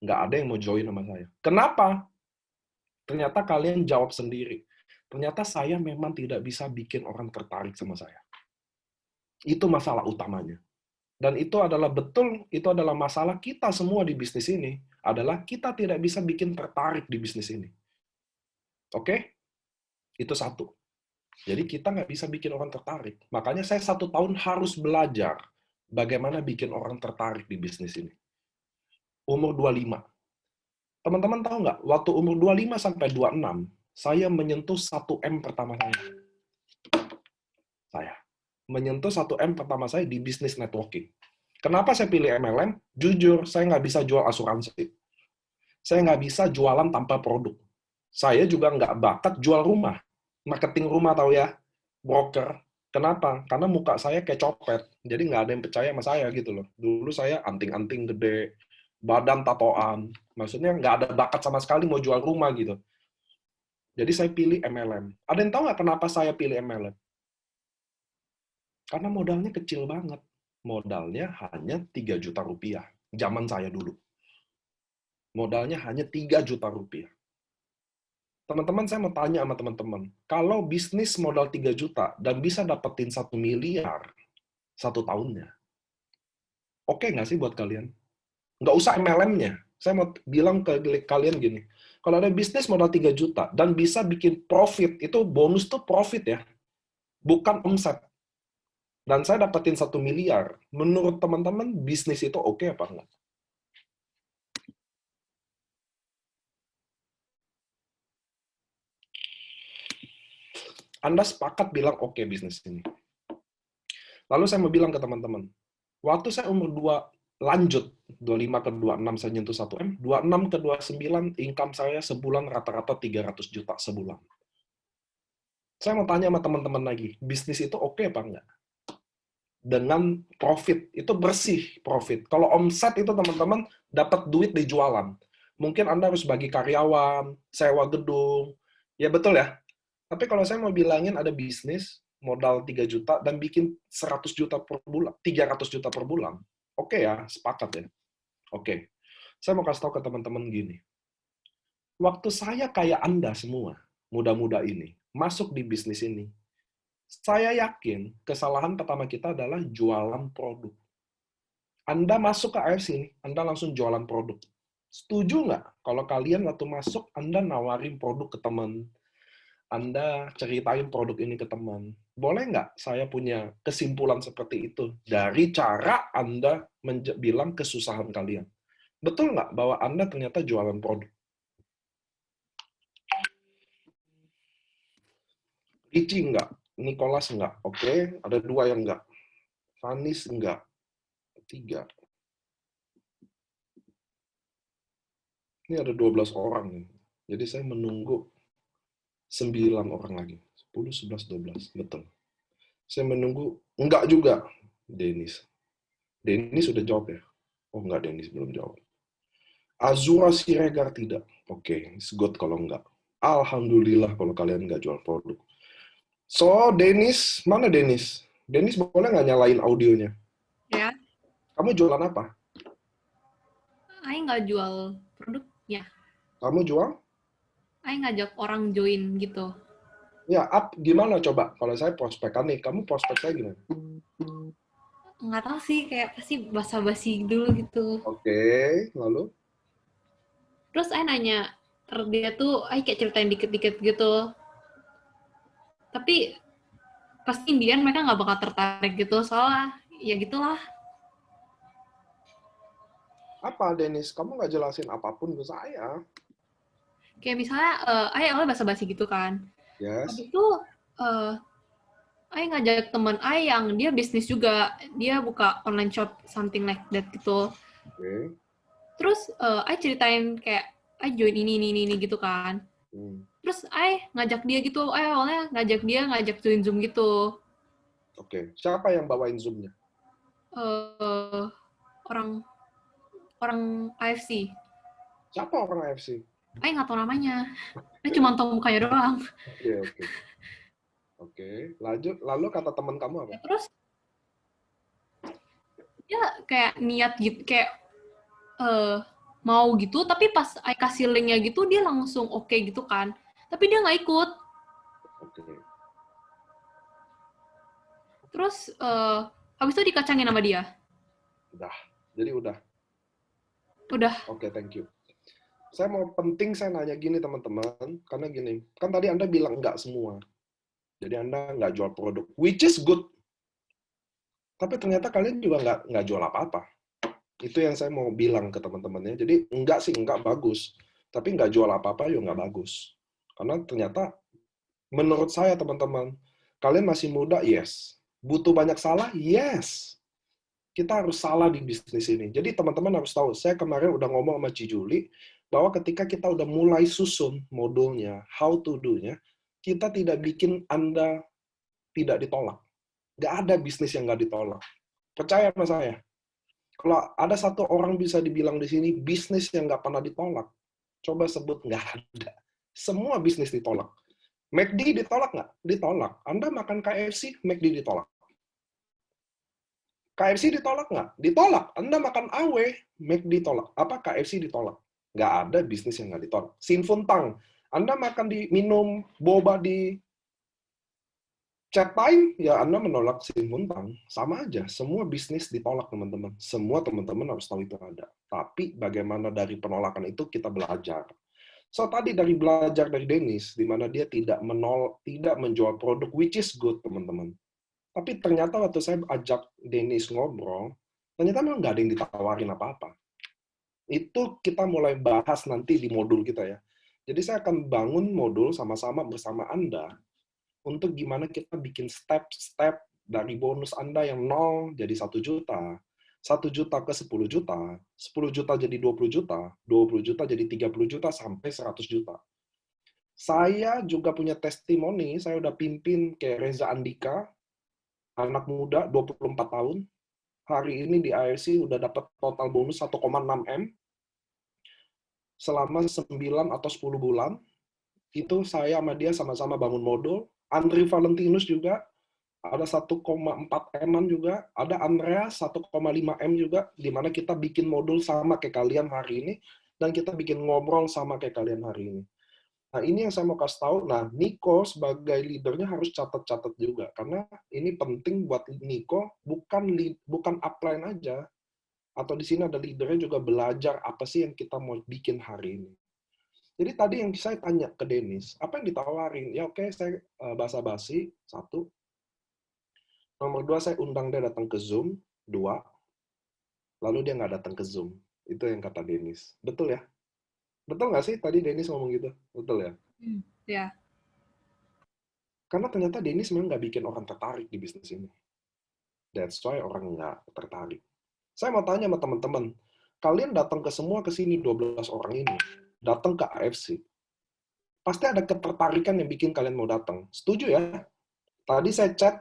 Nggak ada yang mau join sama saya. Kenapa? Ternyata kalian jawab sendiri. Ternyata saya memang tidak bisa bikin orang tertarik sama saya. Itu masalah utamanya. Dan itu adalah betul, itu adalah masalah kita semua di bisnis ini, adalah kita tidak bisa bikin tertarik di bisnis ini. Oke? Itu satu. Jadi kita nggak bisa bikin orang tertarik. Makanya saya 1 tahun harus belajar bagaimana bikin orang tertarik di bisnis ini. Umur 25. Teman-teman tahu nggak, waktu umur 25 sampai 26, saya menyentuh 1M pertama saya. Saya menyentuh 1M pertama saya di bisnis networking. Kenapa saya pilih MLM? Jujur, saya nggak bisa jual asuransi. Saya nggak bisa jualan tanpa produk. Saya juga nggak bakat jual rumah. Marketing rumah tahu ya, broker. Kenapa? Karena muka saya kayak copet. Jadi nggak ada yang percaya sama saya gitu loh. Dulu saya anting-anting gede, badan tatoan. Maksudnya nggak ada bakat sama sekali mau jual rumah gitu. Jadi saya pilih MLM. Ada yang tahu nggak kenapa saya pilih MLM? Karena modalnya kecil banget. Modalnya hanya 3 juta rupiah. Zaman saya dulu. Modalnya hanya 3 juta rupiah. Teman-teman, saya mau tanya sama teman-teman. Kalau bisnis modal 3 juta dan bisa dapetin 1 miliar 1 tahunnya, oke nggak sih buat kalian? Nggak usah MLM-nya. Saya mau bilang ke kalian gini. Kalau ada bisnis modal 3 juta dan bisa bikin profit, itu bonus tuh profit ya. Bukan omset. Dan saya dapetin 1 miliar. Menurut teman-teman, bisnis itu oke apa enggak? Anda sepakat bilang, oke, bisnis ini. Lalu saya mau bilang ke teman-teman, waktu saya umur 2, lanjut, 25 ke 26 saya nyentuh 1M, 26 ke 29, income saya sebulan rata-rata 300 juta sebulan. Saya mau tanya sama teman-teman lagi, bisnis itu oke apa enggak? Dengan profit, itu bersih profit. Kalau omset itu teman-teman dapat duit di jualan. Mungkin Anda harus bagi karyawan, sewa gedung, ya betul ya? Tapi kalau saya mau bilangin ada bisnis, modal 3 juta, dan bikin 100 juta per bulan, 300 juta per bulan, oke ya, sepakat ya. Oke. Saya mau kasih tahu ke teman-teman gini. Waktu saya kayak Anda semua, muda-muda ini, masuk di bisnis ini, saya yakin kesalahan pertama kita adalah jualan produk. Anda masuk ke AFC ini, Anda langsung jualan produk. Setuju nggak kalau kalian waktu masuk, Anda nawarin produk ke teman, Anda ceritain produk ini ke teman. Boleh nggak saya punya kesimpulan seperti itu dari cara Anda bilang kesusahan kalian? Betul nggak bahwa Anda ternyata jualan produk? Ricci nggak? Nicholas nggak? Oke, ada 2 yang nggak. Vanis nggak? 3. Ini ada 12 orang nih. Jadi saya menunggu 9 orang lagi. 10, 11, 12. Betul. Saya menunggu, enggak juga, Dennis. Dennis sudah jawab ya? Oh enggak, Dennis belum jawab. Azura Siregar tidak. Oke, it's good kalau enggak. Alhamdulillah kalau kalian enggak jual produk. So, Dennis, mana Dennis? Dennis boleh nggak nyalain audionya? Ya, Kamu jualan apa? Aing nggak jual produk ya. Kamu jual? Aing ngajak orang join gitu. Ya, gimana coba? Kalau saya prospekan nih, kamu prospek saya gimana? Nggak tahu sih, kayak pasti basa-basi dulu gitu. Oke, lalu? Terus Aing nanya, dia tuh Aing kayak ceritain dikit-dikit gitu. Tapi pasti Indian mereka nggak bakal tertarik gitu, soalnya ya gitulah. Apa, Dennis? Kamu nggak jelasin apapun ke saya. Kayak misalnya, Aing awalnya basa-basi gitu kan. Yes. Habis itu, Aing ngajak teman Aing yang dia bisnis juga. Dia buka online shop, something like that gitu. Oke. Terus Aing ceritain kayak, Aing join ini gitu kan. Terus ngajak dia gitu, awalnya ngajak join Zoom gitu. Oke. Siapa yang bawain Zoom-nya? Orang AFC. Siapa orang AFC? Nggak tahu namanya. Cuma tahu mukanya doang. Oke. Oke. Lalu kata teman kamu apa? Ya, terus dia kayak niat gitu, kayak mau gitu, tapi pas I kasih link-nya gitu, dia langsung oke gitu kan. Tapi dia nggak ikut. Oke. Terus habis itu dikacangin sama dia. Udah. Jadi udah. Udah. Oke, thank you. Saya nanya gini teman-teman, karena gini, kan tadi Anda bilang enggak semua. Jadi Anda nggak jual produk, which is good. Tapi ternyata kalian juga nggak jual apa-apa. Itu yang saya mau bilang ke teman-temannya. Jadi enggak bagus. Tapi nggak jual apa-apa ya nggak bagus. Karena ternyata menurut saya teman-teman, kalian masih muda, yes. Butuh banyak salah, yes. Kita harus salah di bisnis ini. Jadi teman-teman harus tahu, saya kemarin udah ngomong sama Ci Juli, bahwa ketika kita udah mulai susun modulnya, how to do-nya, kita tidak bikin Anda tidak ditolak. Nggak ada bisnis yang nggak ditolak. Percaya sama saya. Kalau ada satu orang bisa dibilang di sini, bisnis yang nggak pernah ditolak, coba sebut, nggak ada. Semua bisnis ditolak. McD ditolak nggak? Ditolak. Anda makan KFC, McD ditolak. KFC ditolak nggak? Ditolak. Anda makan AW, McD ditolak. Apa KFC ditolak? Nggak ada bisnis yang nggak ditolak. Sinfuntang. Anda minum boba di chat time, ya Anda menolak Sinfuntang. Sama aja. Semua bisnis ditolak, teman-teman. Semua teman-teman harus tahu itu ada. Tapi bagaimana dari penolakan itu kita belajar. So, tadi dari belajar dari Dennis, di mana dia tidak menjual produk, which is good, teman-teman. Tapi ternyata waktu saya ajak Dennis ngobrol, ternyata memang nggak ada yang ditawarin apa-apa. Itu kita mulai bahas nanti di modul kita ya. Jadi saya akan bangun modul sama-sama bersama Anda, untuk gimana kita bikin step-step dari bonus Anda yang 0 jadi 1 juta, 1 juta ke 10 juta, 10 juta jadi 20 juta, 20 juta jadi 30 juta, sampai 100 juta. Saya juga punya testimoni, saya udah pimpin kayak Reza Andika, anak muda, 24 tahun, hari ini di IRC udah dapat total bonus 1,6 M, selama 9 atau 10 bulan, itu saya sama dia sama-sama bangun modul. Andri Valentinus juga, ada 1,4 M juga, ada Andreas 1,5 M juga, di mana kita bikin modul sama kayak kalian hari ini, dan kita bikin ngobrol sama kayak kalian hari ini. Nah, ini yang saya mau kasih tahu. Nah, Nico sebagai leadernya harus catat-catat juga, karena ini penting buat Nico, bukan upline aja, atau di sini ada leadernya juga belajar apa sih yang kita mau bikin hari ini. Jadi tadi yang saya tanya ke Dennis, apa yang ditawarin? Ya oke, saya basa-basi, 1. Nomor 2, saya undang dia datang ke Zoom, 2. Lalu dia nggak datang ke Zoom. Itu yang kata Dennis. Betul ya? Betul nggak sih tadi Dennis ngomong gitu? Betul ya? Ya. Karena ternyata Dennis memang nggak bikin orang tertarik di bisnis ini. That's why orang nggak tertarik. Saya mau tanya sama teman-teman, kalian datang ke semua ke sini 12 orang ini, datang ke AFC, pasti ada ketertarikan yang bikin kalian mau datang. Setuju ya? Tadi saya chat,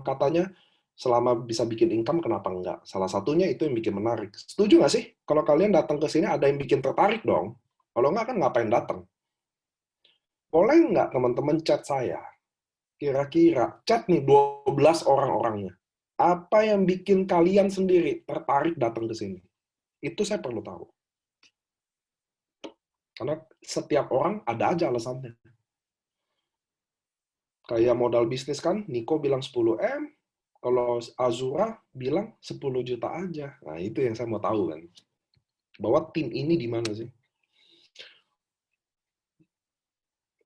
katanya selama bisa bikin income, kenapa enggak? Salah satunya itu yang bikin menarik. Setuju nggak sih? Kalau kalian datang ke sini, ada yang bikin tertarik dong. Kalau nggak, kan ngapain datang? Boleh nggak teman-teman chat saya? Kira-kira, chat nih 12 orang-orangnya. Apa yang bikin kalian sendiri tertarik datang ke sini? Itu saya perlu tahu. Karena setiap orang ada aja alasannya. Kayak modal bisnis kan, Nico bilang 10 M, kalau Azura bilang 10 juta aja. Nah, itu yang saya mau tahu kan. Bahwa tim ini di mana sih?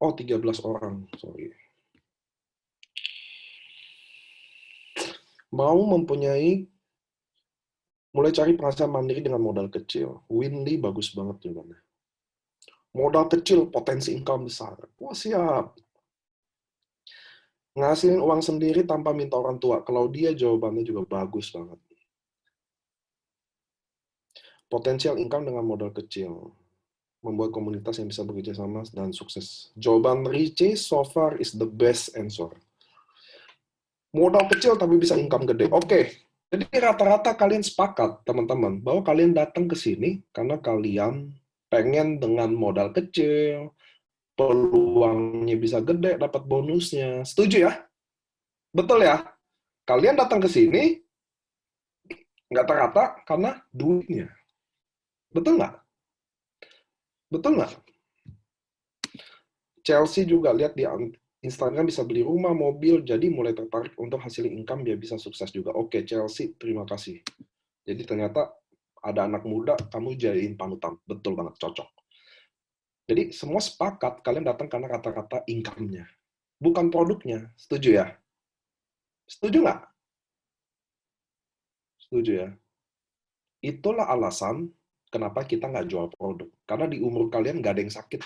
Oh, 13 orang. Sorry. Mau mempunyai, mulai cari penghasilan mandiri dengan modal kecil. Winly bagus banget juga. Modal kecil, potensi income besar. Wah, siap. Ngasilin uang sendiri tanpa minta orang tua. Kalau dia jawabannya juga bagus banget. Potensial income dengan modal kecil. Membuat komunitas yang bisa bekerja sama dan sukses. Jawaban Richie so far is the best answer. Modal kecil tapi bisa income gede. Oke. Jadi rata-rata kalian sepakat, teman-teman, bahwa kalian datang ke sini karena kalian pengen dengan modal kecil, peluangnya bisa gede, dapat bonusnya. Setuju ya? Betul ya? Kalian datang ke sini nggak rata-rata karena duitnya. Betul nggak? Betul nggak? Chelsea juga lihat di Instagram bisa beli rumah, mobil, jadi mulai tertarik untuk hasilin income, dia bisa sukses juga. Oke, Chelsea, terima kasih. Jadi ternyata ada anak muda, kamu jadiin panutan. Betul banget, cocok. Jadi semua sepakat, kalian datang karena kata-kata income-nya. Bukan produknya. Setuju ya? Setuju nggak? Setuju ya? Itulah alasan kenapa kita nggak jual produk. Karena di umur kalian nggak ada yang sakit.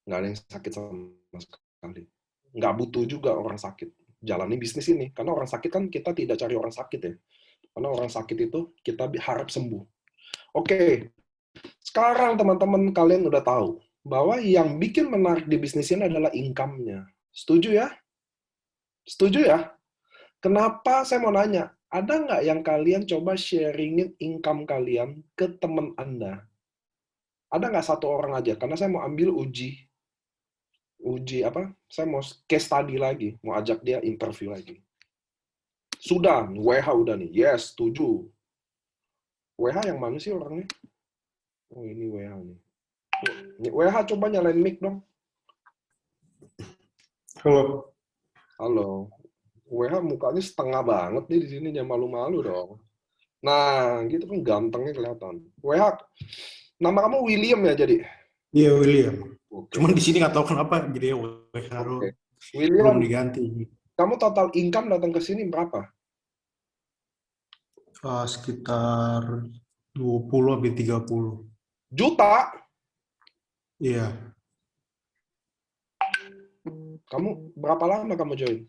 Nggak ada yang sakit sama sekali. Nggak butuh juga orang sakit. Jalani bisnis ini. Karena orang sakit kan kita tidak cari orang sakit ya. Karena orang sakit itu kita harap sembuh. Oke, sekarang teman-teman kalian udah tahu bahwa yang bikin menarik di bisnis ini adalah income-nya. Setuju ya? Setuju ya? Kenapa saya mau nanya? Ada nggak yang kalian coba sharingin income kalian ke teman Anda? Ada nggak satu orang aja? Karena saya mau ambil uji apa? Saya mau case study lagi, mau ajak dia interview lagi. Sudah, WH udah nih. Yes, setuju. WH yang mana sih orangnya? Oh, ini WH nih. WH coba nyalain mic dong. Halo. Halo. WH mukanya setengah banget nih di sini, jangan malu-malu dong. Nah, gitu kan gantengnya kelihatan. WH, nama kamu William ya jadi? Iya, William. Oke. Cuman di sini nggak tahu kenapa jadi WH Oke. belum William, diganti. kamu total income datang ke sini berapa? Sekitar 20 sampai 30. Juta? Iya. Kamu berapa lama kamu join?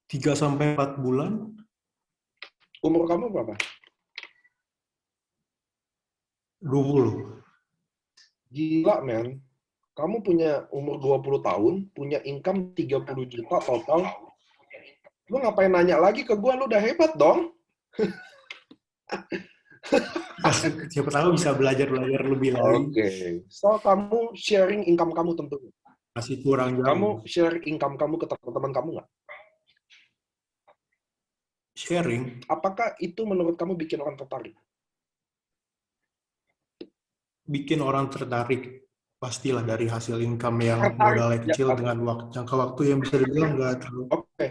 3-4 bulan. Umur kamu berapa? 20. Gila, men. Kamu punya umur 20 tahun, punya income 30 juta total. Lu ngapain nanya lagi ke gua? Lu udah hebat dong. Siapa tahu bisa belajar lebih lagi. Oke. So, kamu sharing income kamu tentunya. Masih kurang jauh. Kamu share income kamu ke teman-teman kamu nggak? Sharing. Apakah itu menurut kamu bikin orang tertarik? Bikin orang tertarik. Pastilah dari hasil income yang Tertarik. modalnya Ya, kecil oke. dengan jangka waktu yang bisa dibilang nggak terlalu. Oke.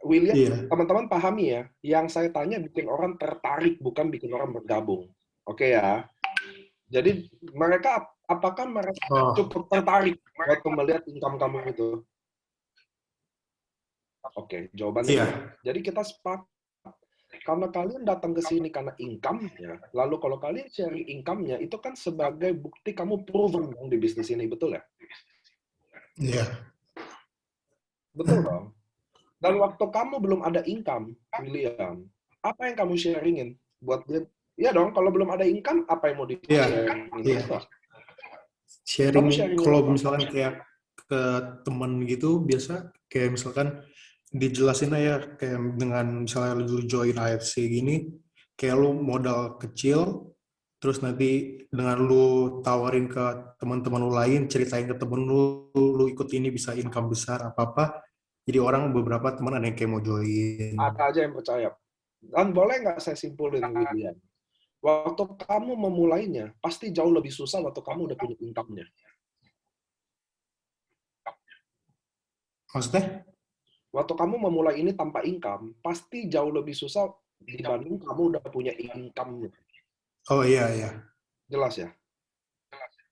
William, Iya. teman-teman pahami ya, yang saya tanya bikin orang tertarik, bukan bikin orang bergabung. Oke ya. Jadi mereka, apakah mereka cukup tertarik waktu melihat income kamu itu? Oke, jawabannya Iya. iya. Jadi kita sepakat. Karena kalian datang ke sini karena income-nya, lalu kalau kalian sharing income-nya, itu kan sebagai bukti kamu proven dong di bisnis ini, betul ya? Iya. Betul dong. Dan waktu kamu belum ada income, William, apa yang kamu sharingin buat dia? Iya dong, kalau belum ada income, apa yang mau di-sharingin? Iya. Apa? Sharing, Kamu sharingin kalau apa? misalkan kayak ke temen gitu, biasa kayak misalkan dijelasin aja kayak dengan misalnya lu join AFC gini, kayak lu modal kecil, terus nanti dengan lu tawarin ke teman-teman lu lain, ceritain ke temen lu ikut ini bisa income besar apa-apa, jadi orang beberapa teman ada yang kayak mau join. Ada aja yang percaya. Dan boleh nggak saya simpulin, William? Waktu kamu memulainya, pasti jauh lebih susah waktu kamu udah punya income-nya. Maksudnya? Waktu kamu memulai ini tanpa income, pasti jauh lebih susah dibanding kamu udah punya income-nya. Oh iya, iya. Jelas ya?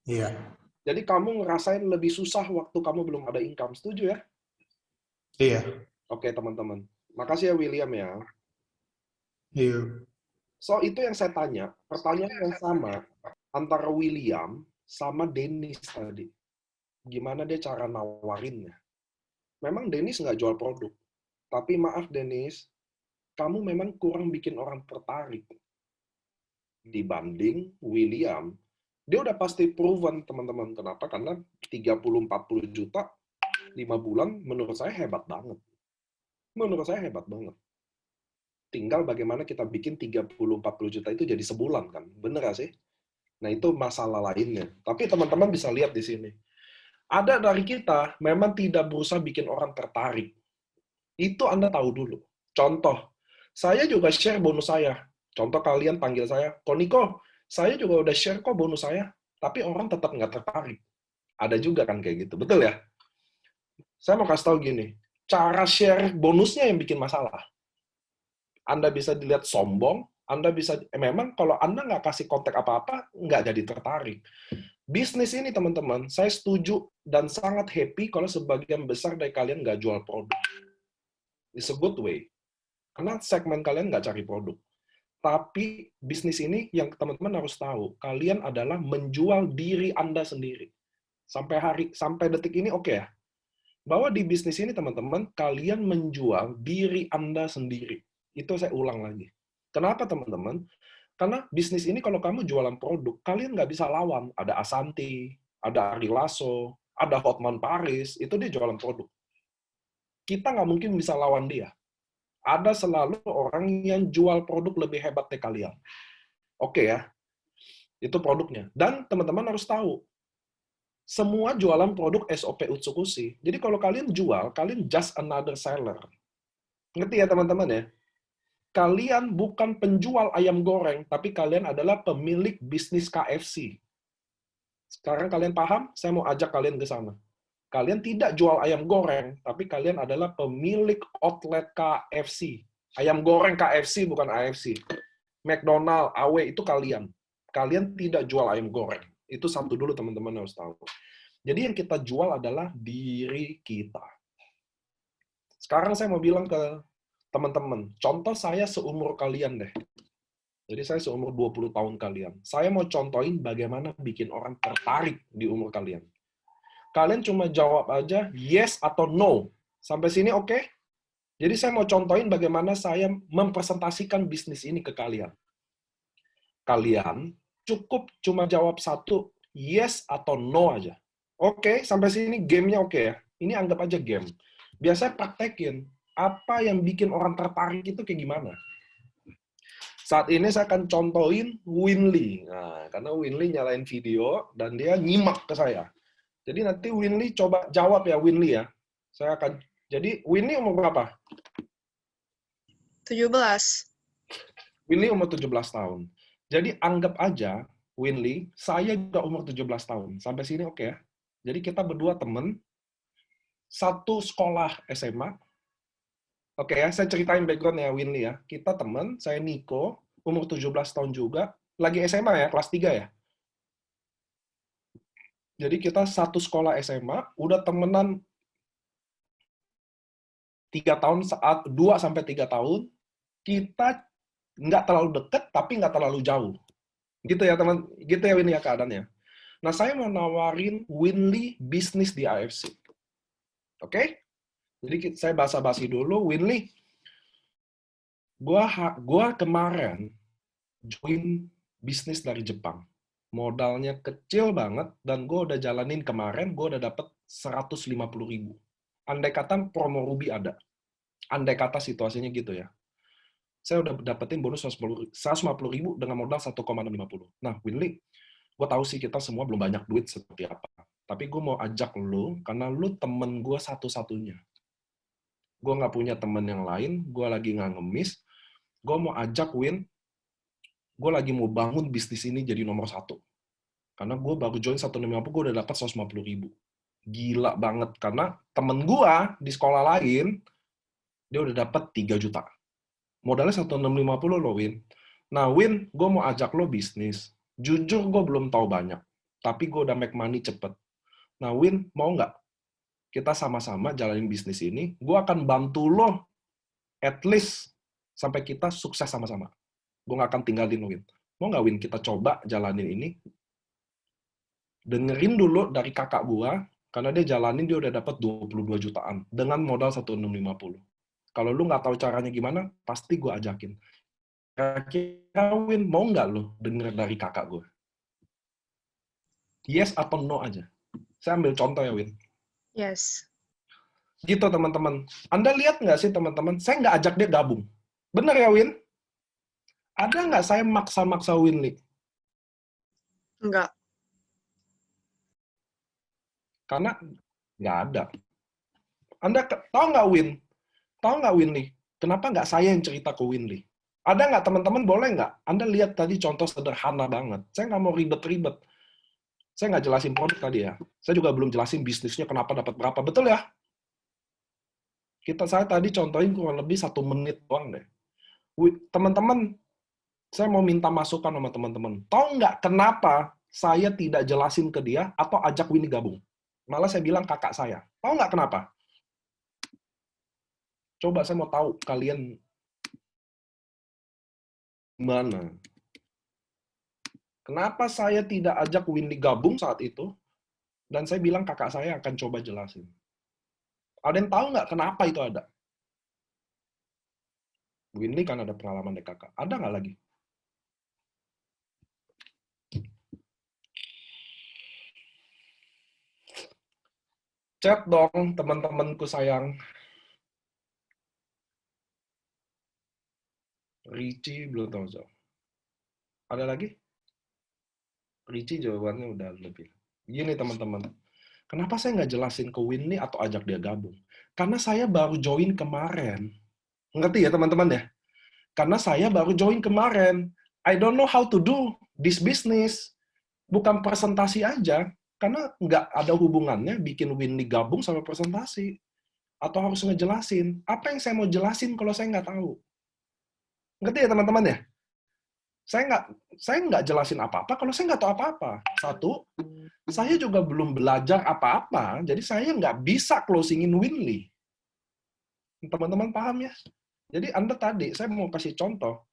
Iya. Jadi kamu ngerasain lebih susah waktu kamu belum ada income. Setuju ya? Iya. Oke, teman-teman. Makasih ya, William ya. Iya. So, itu yang saya tanya. Pertanyaan yang sama antara William sama Dennis tadi. Gimana dia cara nawarinnya? Memang Dennis nggak jual produk. Tapi maaf, Dennis, kamu memang kurang bikin orang tertarik. Dibanding William, dia udah pasti proven, teman-teman. Kenapa? Karena 30-40 juta 5 bulan menurut saya hebat banget. Menurut saya hebat banget. Tinggal bagaimana kita bikin 30-40 juta itu jadi sebulan kan. Bener gak sih? Nah, itu masalah lainnya. Tapi teman-teman bisa lihat di sini. Ada dari kita memang tidak berusaha bikin orang tertarik. Itu Anda tahu dulu. Contoh, saya juga share bonus saya. Contoh kalian panggil saya, Koniko, saya juga udah share kok bonus saya. Tapi orang tetap nggak tertarik. Ada juga kan kayak gitu. Betul ya? Saya mau kasih tahu gini, cara share bonusnya yang bikin masalah. Anda bisa dilihat sombong, Anda bisa, memang kalau Anda nggak kasih kontak apa-apa, nggak jadi tertarik. Bisnis ini, teman-teman, saya setuju dan sangat happy kalau sebagian besar dari kalian nggak jual produk. It's a good way. Karena segmen kalian nggak cari produk. Tapi bisnis ini yang teman-teman harus tahu, kalian adalah menjual diri Anda sendiri. Sampai detik ini oke ya? Bahwa di bisnis ini, teman-teman, kalian menjual diri Anda sendiri. Itu saya ulang lagi. Kenapa, teman-teman? Karena bisnis ini kalau kamu jualan produk, kalian nggak bisa lawan. Ada Asanti, ada Ari Lasso, ada Hotman Paris, itu dia jualan produk. Kita nggak mungkin bisa lawan dia. Ada selalu orang yang jual produk lebih hebat dari kalian. Oke ya, itu produknya. Dan teman-teman harus tahu, semua jualan produk SOP Utsukushi. Jadi kalau kalian jual, kalian just another seller. Ngerti ya teman-teman ya? Kalian bukan penjual ayam goreng, tapi kalian adalah pemilik bisnis KFC. Sekarang kalian paham? Saya mau ajak kalian ke sana. Kalian tidak jual ayam goreng, tapi kalian adalah pemilik outlet KFC. Ayam goreng KFC bukan AFC. McDonald, AW itu kalian. Kalian tidak jual ayam goreng. Itu satu dulu teman-teman harus tahu. Jadi yang kita jual adalah diri kita. Sekarang saya mau bilang ke teman-teman, contoh saya seumur kalian deh. Jadi saya seumur 20 tahun kalian. Saya mau contohin bagaimana bikin orang tertarik di umur kalian. Kalian cuma jawab aja yes atau no. Sampai sini oke? Jadi saya mau contohin bagaimana saya mempresentasikan bisnis ini ke kalian. Kalian cukup cuma jawab satu, yes atau no aja. Oke, sampai sini gamenya oke ya. Ini anggap aja game. Biasanya praktekin, apa yang bikin orang tertarik itu kayak gimana. Saat ini saya akan contohin Winly. Nah, karena Winly nyalain video dan dia nyimak ke saya. Jadi nanti Winly coba jawab ya, Winly ya. Saya akan, jadi Winly umur berapa? 17. Winly umur 17 tahun. Jadi anggap aja, Winly, saya juga umur 17 tahun. Sampai sini oke ya. Jadi kita berdua temen, satu sekolah SMA. Oke ya, saya ceritain background ya Winly ya. Kita temen, saya Niko, umur 17 tahun juga. Lagi SMA ya, kelas 3 ya. Jadi kita satu sekolah SMA, udah temenan 3 tahun, 2-3 tahun. Kita nggak terlalu deket, tapi nggak terlalu jauh. Gitu ya teman, gitu ya Winly ya keadaannya. Nah saya mau nawarin Winly bisnis di AFC. Oke? Jadi saya basa-basi dulu, Winly. Gua kemarin join bisnis dari Jepang. Modalnya kecil banget, dan gue udah jalanin kemarin, gue udah dapet 150.000. Andai kata promo Ruby ada. Andai kata situasinya gitu ya. Saya udah dapetin bonus 150.000 dengan modal 1,50. Nah, Winly, gue tahu sih kita semua belum banyak duit seperti apa. Tapi gue mau ajak lu, karena lu temen gue satu-satunya. Gue nggak punya temen yang lain, gue lagi nggak ngemis. Gue mau ajak Win, gue lagi mau bangun bisnis ini jadi nomor 1. Karena gue baru join 150, gue udah dapat 150.000. Gila banget, karena temen gue di sekolah lain, dia udah dapat 3 juta. Modalnya 150 loh, Win. Nah, Win, gue mau ajak lo bisnis. Jujur, gue belum tahu banyak. Tapi gue udah make money cepet. Nah, Win, mau nggak? Kita sama-sama jalanin bisnis ini. Gue akan bantu lo, at least, sampai kita sukses sama-sama. Gue nggak akan tinggalin lo, Win. Mau nggak, Win, kita coba jalanin ini? Dengerin dulu dari kakak gue, karena dia jalanin, dia udah dapat 22 jutaan. Dengan modal 1.650. Kalau lu nggak tahu caranya gimana, pasti gue ajakin. Kira-kira, Win, mau nggak lu denger dari kakak gue? Yes atau no aja. Saya ambil contoh ya, Win. Yes. Gitu, teman-teman. Anda lihat nggak sih, teman-teman? Saya nggak ajak dia gabung. Bener ya, Win? Ada nggak saya maksa-maksa Winly? Enggak. Karena nggak ada. Anda tahu nggak, Win? Tahu nggak, Winly? Kenapa nggak saya yang cerita ke Winly? Ada nggak, teman-teman? Boleh nggak? Anda lihat tadi contoh sederhana banget. Saya nggak mau ribet-ribet. Saya nggak jelasin produk tadi ya. Saya juga belum jelasin bisnisnya kenapa dapat berapa. Betul ya? Saya tadi contohin kurang lebih 1 menit doang deh. Teman-teman, saya mau minta masukan sama teman-teman. Tahu nggak kenapa saya tidak jelasin ke dia atau ajak Winly gabung? Malah saya bilang kakak saya. Tahu nggak kenapa? Coba saya mau tahu kalian mana. Kenapa saya tidak ajak Winly gabung saat itu? Dan saya bilang kakak saya akan coba jelasin. Ada yang tahu nggak kenapa itu ada? Winly kan ada pengalaman dari kakak. Ada nggak lagi? Chat dong, teman-temanku sayang. Richie belum tahu jawab. Ada lagi? Richie jawabannya udah lebih. Gini teman-teman, kenapa saya nggak jelasin ke Winly atau ajak dia gabung? Karena saya baru join kemarin. Ngerti ya teman-teman ya? Karena saya baru join kemarin. I don't know how to do this business. Bukan presentasi aja. Karena nggak ada hubungannya bikin Winly gabung sama presentasi. Atau harus ngejelasin. Apa yang saya mau jelasin kalau saya nggak tahu? Ngerti ya teman-teman ya? Saya nggak jelasin apa-apa kalau saya nggak tahu apa-apa. Satu, saya juga belum belajar apa-apa, jadi saya nggak bisa closingin Winly. Teman-teman paham ya? Jadi Anda tadi, saya mau kasih contoh.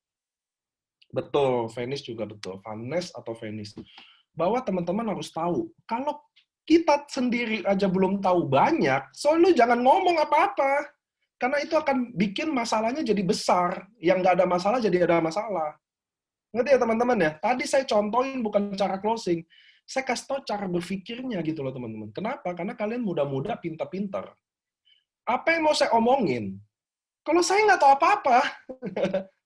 Betul, Venice juga betul. Vanessa atau Venice. Bahwa teman-teman harus tahu, kalau Kita sendiri aja belum tahu banyak, so lu jangan ngomong apa-apa. Karena itu akan bikin masalahnya jadi besar. Yang nggak ada masalah jadi ada masalah. Ngerti ya teman-teman ya? Tadi saya contohin bukan cara closing. Saya kasih tau cara berpikirnya gitu loh teman-teman. Kenapa? Karena kalian muda-muda, pintar-pintar. Apa yang mau saya omongin? Kalau saya nggak tahu apa-apa,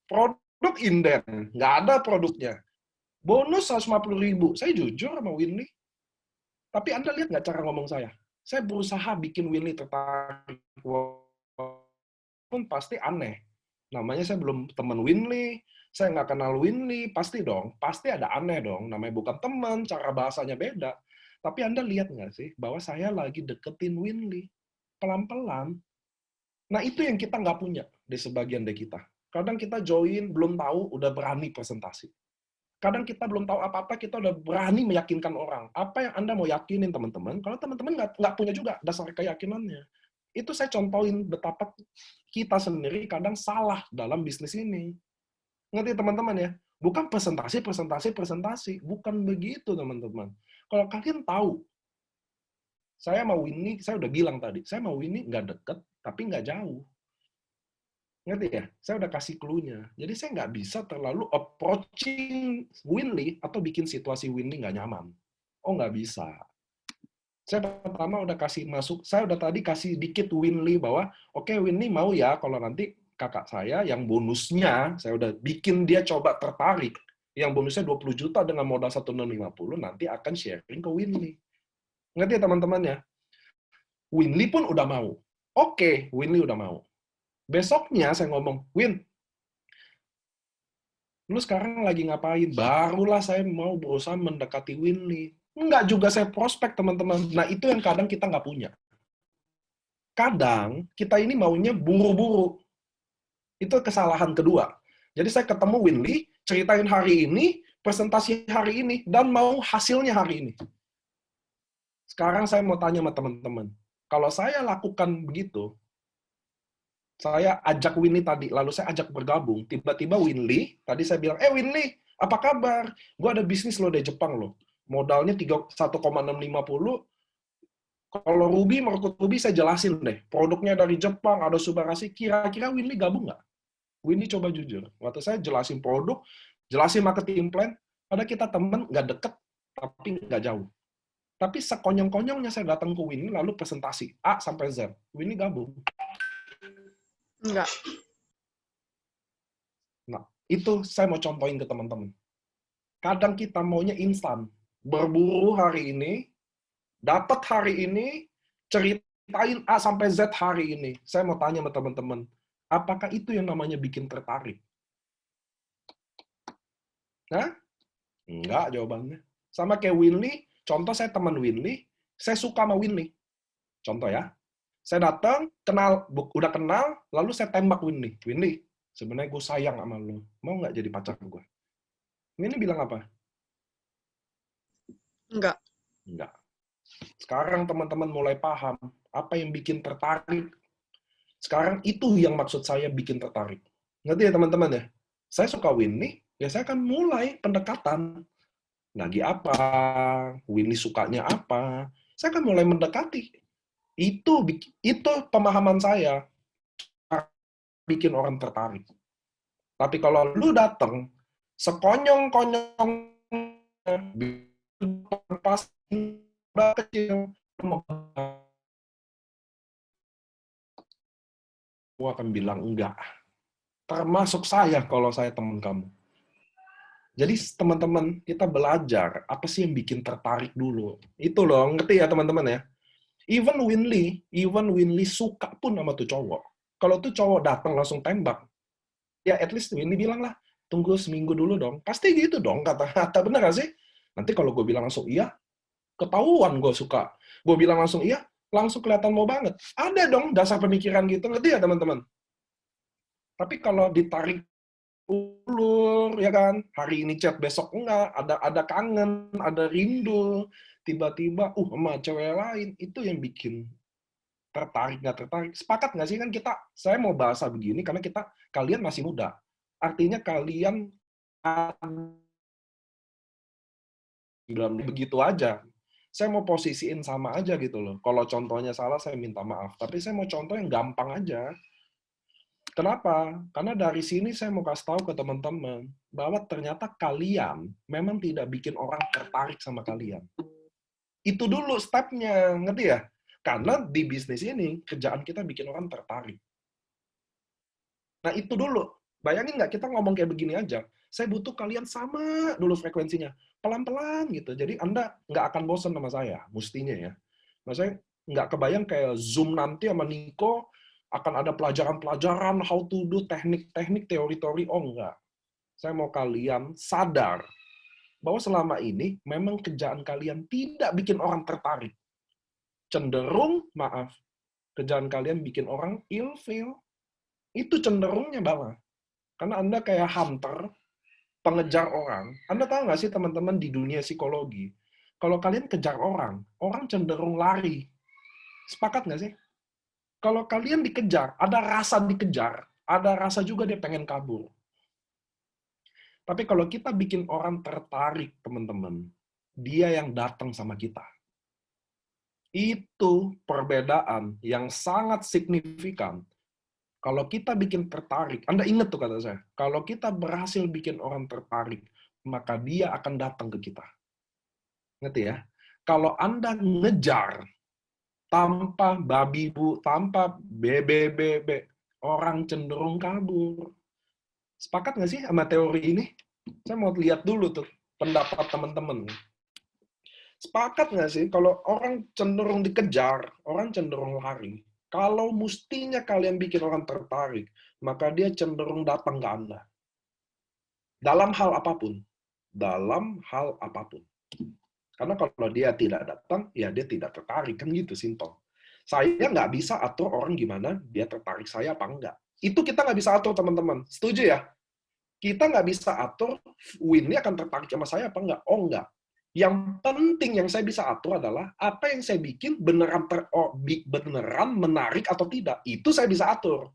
produk inden, nggak ada produknya. Bonus 150.000. Saya jujur sama Winly. Tapi Anda lihat nggak cara ngomong saya? Saya berusaha bikin Winly tertarik. Pun pasti aneh. Namanya saya belum teman Winly, saya nggak kenal Winly, pasti dong. Pasti ada aneh dong. Namanya bukan teman, cara bahasanya beda. Tapi Anda lihat nggak sih bahwa saya lagi deketin Winly. Pelan-pelan. Nah, itu yang kita nggak punya di sebagian dari kita. Kadang kita join, belum tahu, udah berani presentasi. Kadang kita belum tahu apa-apa, kita udah berani meyakinkan orang. Apa yang Anda mau yakinin teman-teman, kalau teman-teman nggak punya juga dasar keyakinannya. Itu saya contohin betapa kita sendiri kadang salah dalam bisnis ini. Ngerti teman-teman ya? Bukan presentasi. Bukan begitu teman-teman. Kalau kalian tahu, saya mau ini, saya udah bilang tadi, saya mau ini nggak deket, tapi nggak jauh. Ngerti ya? Saya udah kasih clue-nya. Jadi saya nggak bisa terlalu approaching Winly atau bikin situasi Winly nggak nyaman. Oh, nggak bisa. Saya pertama udah kasih masuk, saya udah tadi kasih dikit Winly bahwa, oke, Winly mau ya kalau nanti kakak saya yang bonusnya, saya udah bikin dia coba tertarik, yang bonusnya 20 juta dengan modal 1,50 nanti akan sharing ke Winly. Ngerti ya teman-teman ya? Winly pun udah mau. Oke, Winly udah mau. Besoknya saya ngomong, Win, lu sekarang lagi ngapain? Barulah saya mau berusaha mendekati Winly. Enggak juga saya prospek, teman-teman. Nah, itu yang kadang kita nggak punya. Kadang, kita ini maunya buru-buru. Itu kesalahan kedua. Jadi saya ketemu Winly, ceritain hari ini, presentasi hari ini, dan mau hasilnya hari ini. Sekarang saya mau tanya sama teman-teman. Kalau saya lakukan begitu, saya ajak Winly tadi, lalu saya ajak bergabung. Tiba-tiba Winly, tadi saya bilang, Winly, apa kabar? Gue ada bisnis lo dari Jepang lo. Modalnya 1,650. Kalau Ruby, merekrut Ruby, saya jelasin deh. Produknya dari Jepang, ada Subarashi. Kira-kira Winly gabung nggak? Winly coba jujur. Waktu saya jelasin produk, jelasin marketing plan, ada kita temen nggak deket, tapi nggak jauh. Tapi sekonyong-konyongnya saya datang ke Winly, lalu presentasi A sampai Z. Winly gabung. Enggak. Nah, itu saya mau contohin ke teman-teman. Kadang kita maunya instan. Berburu hari ini, dapat hari ini, ceritain A sampai Z hari ini. Saya mau tanya sama teman-teman, apakah itu yang namanya bikin tertarik? Nah, enggak jawabannya. Sama kayak Winly, contoh saya teman Winly, saya suka sama Winly. Contoh ya, saya datang, udah kenal, lalu saya tembak Winly. Winly, sebenarnya gue sayang sama lu. Mau nggak jadi pacar gue? Winly bilang apa? Enggak. Enggak. Sekarang teman-teman mulai paham apa yang bikin tertarik. Sekarang itu yang maksud saya bikin tertarik. Ngerti ya teman-teman ya? Saya suka Winly, ya saya akan mulai pendekatan. Lagi apa? Winly sukanya apa? Saya akan mulai mendekati. Itu pemahaman saya bikin orang tertarik. Tapi kalau lu datang sekonyong-konyong pas kecil, aku akan bilang enggak. Termasuk saya kalau saya teman kamu. Jadi teman-teman, kita belajar apa sih yang bikin tertarik dulu. Itu loh, ngerti ya teman-teman ya? Even Winly suka pun sama tuh cowok. Kalau tuh cowok datang langsung tembak, ya at least Winly bilang lah, tunggu seminggu dulu dong. Pasti gitu dong, kata bener gak sih? Nanti kalau gue bilang langsung iya, ketahuan gue suka. Gue bilang langsung iya, langsung kelihatan mau banget. Ada dong dasar pemikiran gitu, ngerti ya teman-teman? Tapi kalau ditarik ulur, ya kan? Hari ini chat, besok enggak. Ada kangen, ada rindu. Tiba-tiba, sama cewek lain. Itu yang bikin tertarik, nggak tertarik. Sepakat nggak sih? Kan saya mau bahasa begini karena kalian masih muda. Artinya kalian begitu aja. Saya mau posisiin sama aja gitu loh. Kalau contohnya salah, saya minta maaf. Tapi saya mau contoh yang gampang aja. Kenapa? Karena dari sini saya mau kasih tahu ke teman-teman bahwa ternyata kalian memang tidak bikin orang tertarik sama kalian. Itu dulu stepnya, ngerti ya? Karena di bisnis ini, kerjaan kita bikin orang tertarik. Nah, itu dulu. Bayangin nggak kita ngomong kayak begini aja. Saya butuh kalian sama dulu frekuensinya. Pelan-pelan gitu. Jadi Anda nggak akan bosan sama saya, mestinya ya. Nah, saya nggak kebayang kayak Zoom nanti sama Niko akan ada pelajaran-pelajaran how to do teknik-teknik, teori-teori. Oh, enggak. Saya mau kalian sadar bahwa selama ini memang kerjaan kalian tidak bikin orang tertarik. Cenderung, maaf, kerjaan kalian bikin orang ilfeel. Itu cenderungnya bawah. Karena Anda kayak hunter, pengejar orang. Anda tahu nggak sih teman-teman di dunia psikologi, kalau kalian kejar orang, orang cenderung lari. Sepakat nggak sih? Kalau kalian dikejar, ada rasa dikejar, ada rasa juga dia pengen kabur. Tapi kalau kita bikin orang tertarik, teman-teman, dia yang datang sama kita. Itu perbedaan yang sangat signifikan. Kalau kita bikin tertarik, Anda ingat tuh kata saya, kalau kita berhasil bikin orang tertarik, maka dia akan datang ke kita. Ngerti ya? Kalau Anda ngejar tanpa babi bu, tanpa BBBB, orang cenderung kabur. Sepakat nggak sih sama teori ini? Saya mau lihat dulu tuh pendapat teman-teman. Sepakat nggak sih kalau orang cenderung dikejar, orang cenderung lari. Kalau mestinya kalian bikin orang tertarik, maka dia cenderung datang ke Anda. Dalam hal apapun. Dalam hal apapun. Karena kalau dia tidak datang, ya dia tidak tertarik. Kan gitu, simple. Saya nggak bisa atur orang gimana dia tertarik saya apa enggak. Itu kita nggak bisa atur, teman-teman. Setuju ya? Kita nggak bisa atur Winnie akan tertarik sama saya apa enggak. Oh, enggak. Yang penting yang saya bisa atur adalah apa yang saya bikin beneran beneran menarik atau tidak. Itu saya bisa atur.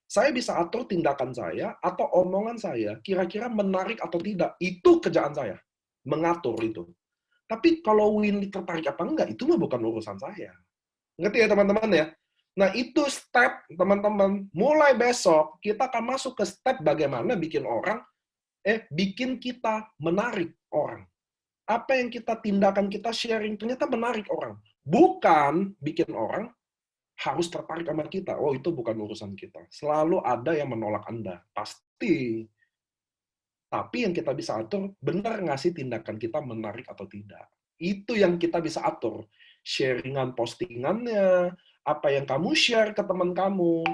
Saya bisa atur tindakan saya atau omongan saya kira-kira menarik atau tidak. Itu kerjaan saya. Mengatur itu. Tapi kalau Winnie tertarik apa enggak, itu mah bukan urusan saya. Ngerti ya teman-teman ya? Nah itu step teman-teman. Mulai besok kita akan masuk ke step bagaimana bikin orang, bikin kita menarik orang. Apa yang kita tindakan, kita sharing, ternyata menarik orang. Bukan bikin orang harus tertarik sama kita. Oh, itu bukan urusan kita. Selalu ada yang menolak Anda. Pasti. Tapi yang kita bisa atur, benar nggak sih tindakan kita menarik atau tidak. Itu yang kita bisa atur. Sharingan postingannya, apa yang kamu share ke teman kamu.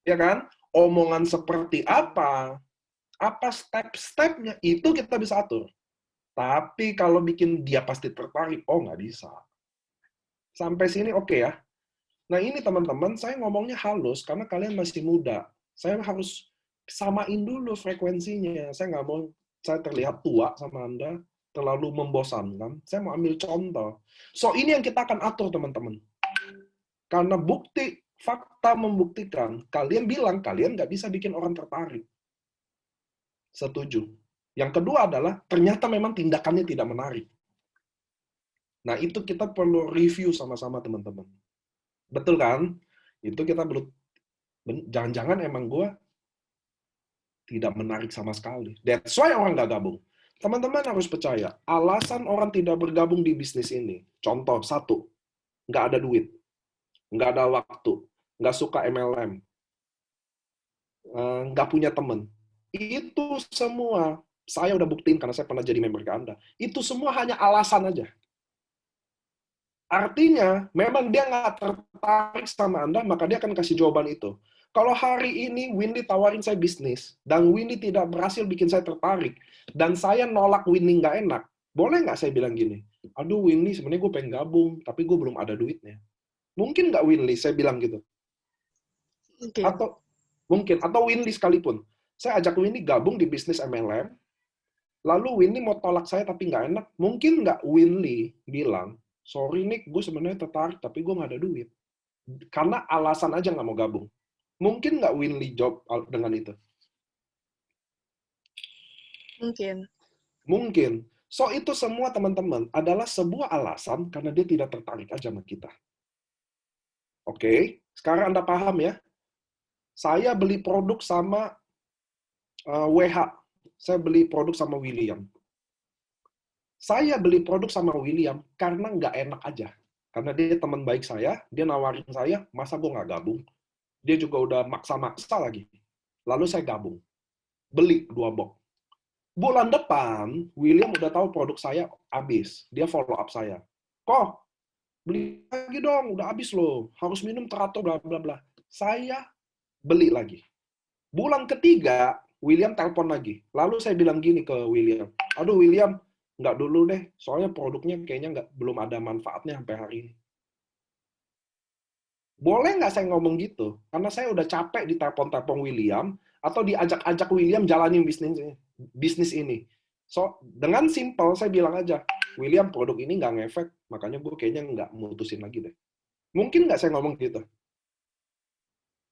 Ya kan? Omongan seperti apa step-stepnya, itu kita bisa atur. Tapi kalau bikin dia pasti tertarik, oh nggak bisa. Sampai sini oke ya. Nah ini teman-teman, saya ngomongnya halus karena kalian masih muda. Saya harus samain dulu frekuensinya. Saya nggak mau saya terlihat tua sama Anda, terlalu membosankan. Saya mau ambil contoh. So ini yang kita akan atur teman-teman. Karena bukti, fakta membuktikan, kalian bilang kalian nggak bisa bikin orang tertarik. Setuju. Yang kedua adalah, ternyata memang tindakannya tidak menarik. Nah, itu kita perlu review sama-sama, teman-teman. Betul kan? Itu kita perlu, jangan-jangan emang gue tidak menarik sama sekali. That's why orang nggak gabung. Teman-teman harus percaya, alasan orang tidak bergabung di bisnis ini, contoh, satu, nggak ada duit, nggak ada waktu, nggak suka MLM, nggak punya teman. Itu semua, saya udah buktiin karena saya pernah jadi member ke Anda. Itu semua hanya alasan aja. Artinya, memang dia nggak tertarik sama Anda, maka dia akan kasih jawaban itu. Kalau hari ini Winnie tawarin saya bisnis, dan Winnie tidak berhasil bikin saya tertarik, dan saya nolak Winnie nggak enak, boleh nggak saya bilang gini, aduh Winnie sebenarnya gue pengen gabung, tapi gue belum ada duitnya. Mungkin nggak Winnie, saya bilang gitu. Mungkin. Atau Winnie sekalipun. Saya ajak Winnie gabung di bisnis MLM, lalu Winnie mau tolak saya tapi nggak enak, mungkin nggak Winnie bilang, sorry Nick, gue sebenarnya tertarik tapi gue nggak ada duit. Karena alasan aja nggak mau gabung. Mungkin nggak Winnie jawab dengan itu? Mungkin. Mungkin. So, itu semua teman-teman adalah sebuah alasan karena dia tidak tertarik aja sama kita. Oke, sekarang Anda paham ya? Saya beli produk sama WH. Saya beli produk sama William. Saya beli produk sama William karena nggak enak aja. Karena dia teman baik saya, dia nawarin saya, masa gue nggak gabung? Dia juga udah maksa-maksa lagi. Lalu saya gabung. Beli 2 box. Bulan depan, William udah tahu produk saya habis. Dia follow up saya. Kok, beli lagi dong, udah habis loh. Harus minum teratur, bla bla bla. Saya beli lagi. Bulan ketiga, William telepon lagi. Lalu saya bilang gini ke William, aduh William, nggak dulu deh, soalnya produknya kayaknya belum ada manfaatnya sampai hari ini. Boleh nggak saya ngomong gitu? Karena saya udah capek di telepon-telepon William, atau diajak-ajak William jalanin bisnis ini. So, dengan simple, saya bilang aja, William, produk ini nggak ngefek, makanya gue kayaknya nggak mutusin lagi deh. Mungkin nggak saya ngomong gitu?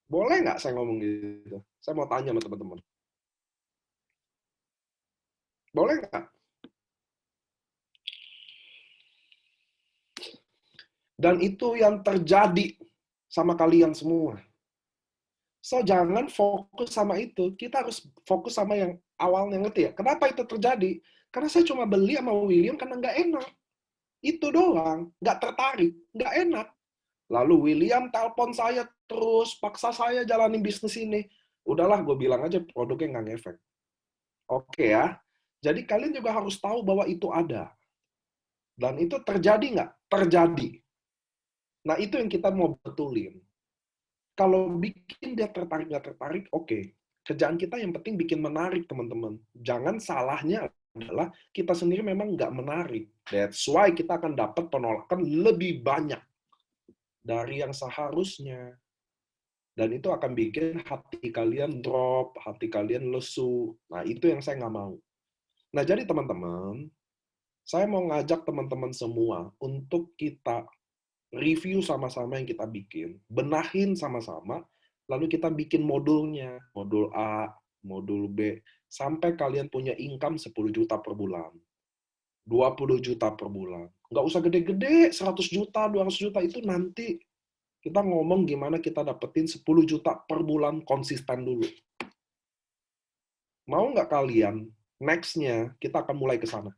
Boleh nggak saya ngomong gitu? Saya mau tanya sama teman-teman. Boleh nggak? Dan itu yang terjadi sama kalian semua. So, jangan fokus sama itu. Kita harus fokus sama yang awalnya, ngerti ya? Kenapa itu terjadi? Karena saya cuma beli sama William karena nggak enak. Itu doang. Nggak tertarik. Nggak enak. Lalu William telepon saya terus, paksa saya jalanin bisnis ini. Udahlah, gue bilang aja produknya nggak ngefek. Oke ya. Jadi kalian juga harus tahu bahwa itu ada. Dan itu terjadi nggak? Terjadi. Nah, itu yang kita mau betulin. Kalau bikin dia tertarik nggak tertarik, oke. Kerjaan kita yang penting bikin menarik, teman-teman. Jangan salahnya adalah kita sendiri memang nggak menarik. That's why kita akan dapat penolakan lebih banyak dari yang seharusnya. Dan itu akan bikin hati kalian drop, hati kalian lesu. Nah, itu yang saya nggak mau. Nah, jadi teman-teman, saya mau ngajak teman-teman semua untuk kita review sama-sama yang kita bikin, benahin sama-sama, lalu kita bikin modulnya, modul A, modul B, sampai kalian punya income 10 juta per bulan, 20 juta per bulan. Nggak usah gede-gede, 100 juta, 200 juta, itu nanti kita ngomong gimana kita dapetin 10 juta per bulan konsisten dulu. Mau nggak kalian, next-nya kita akan mulai ke sana.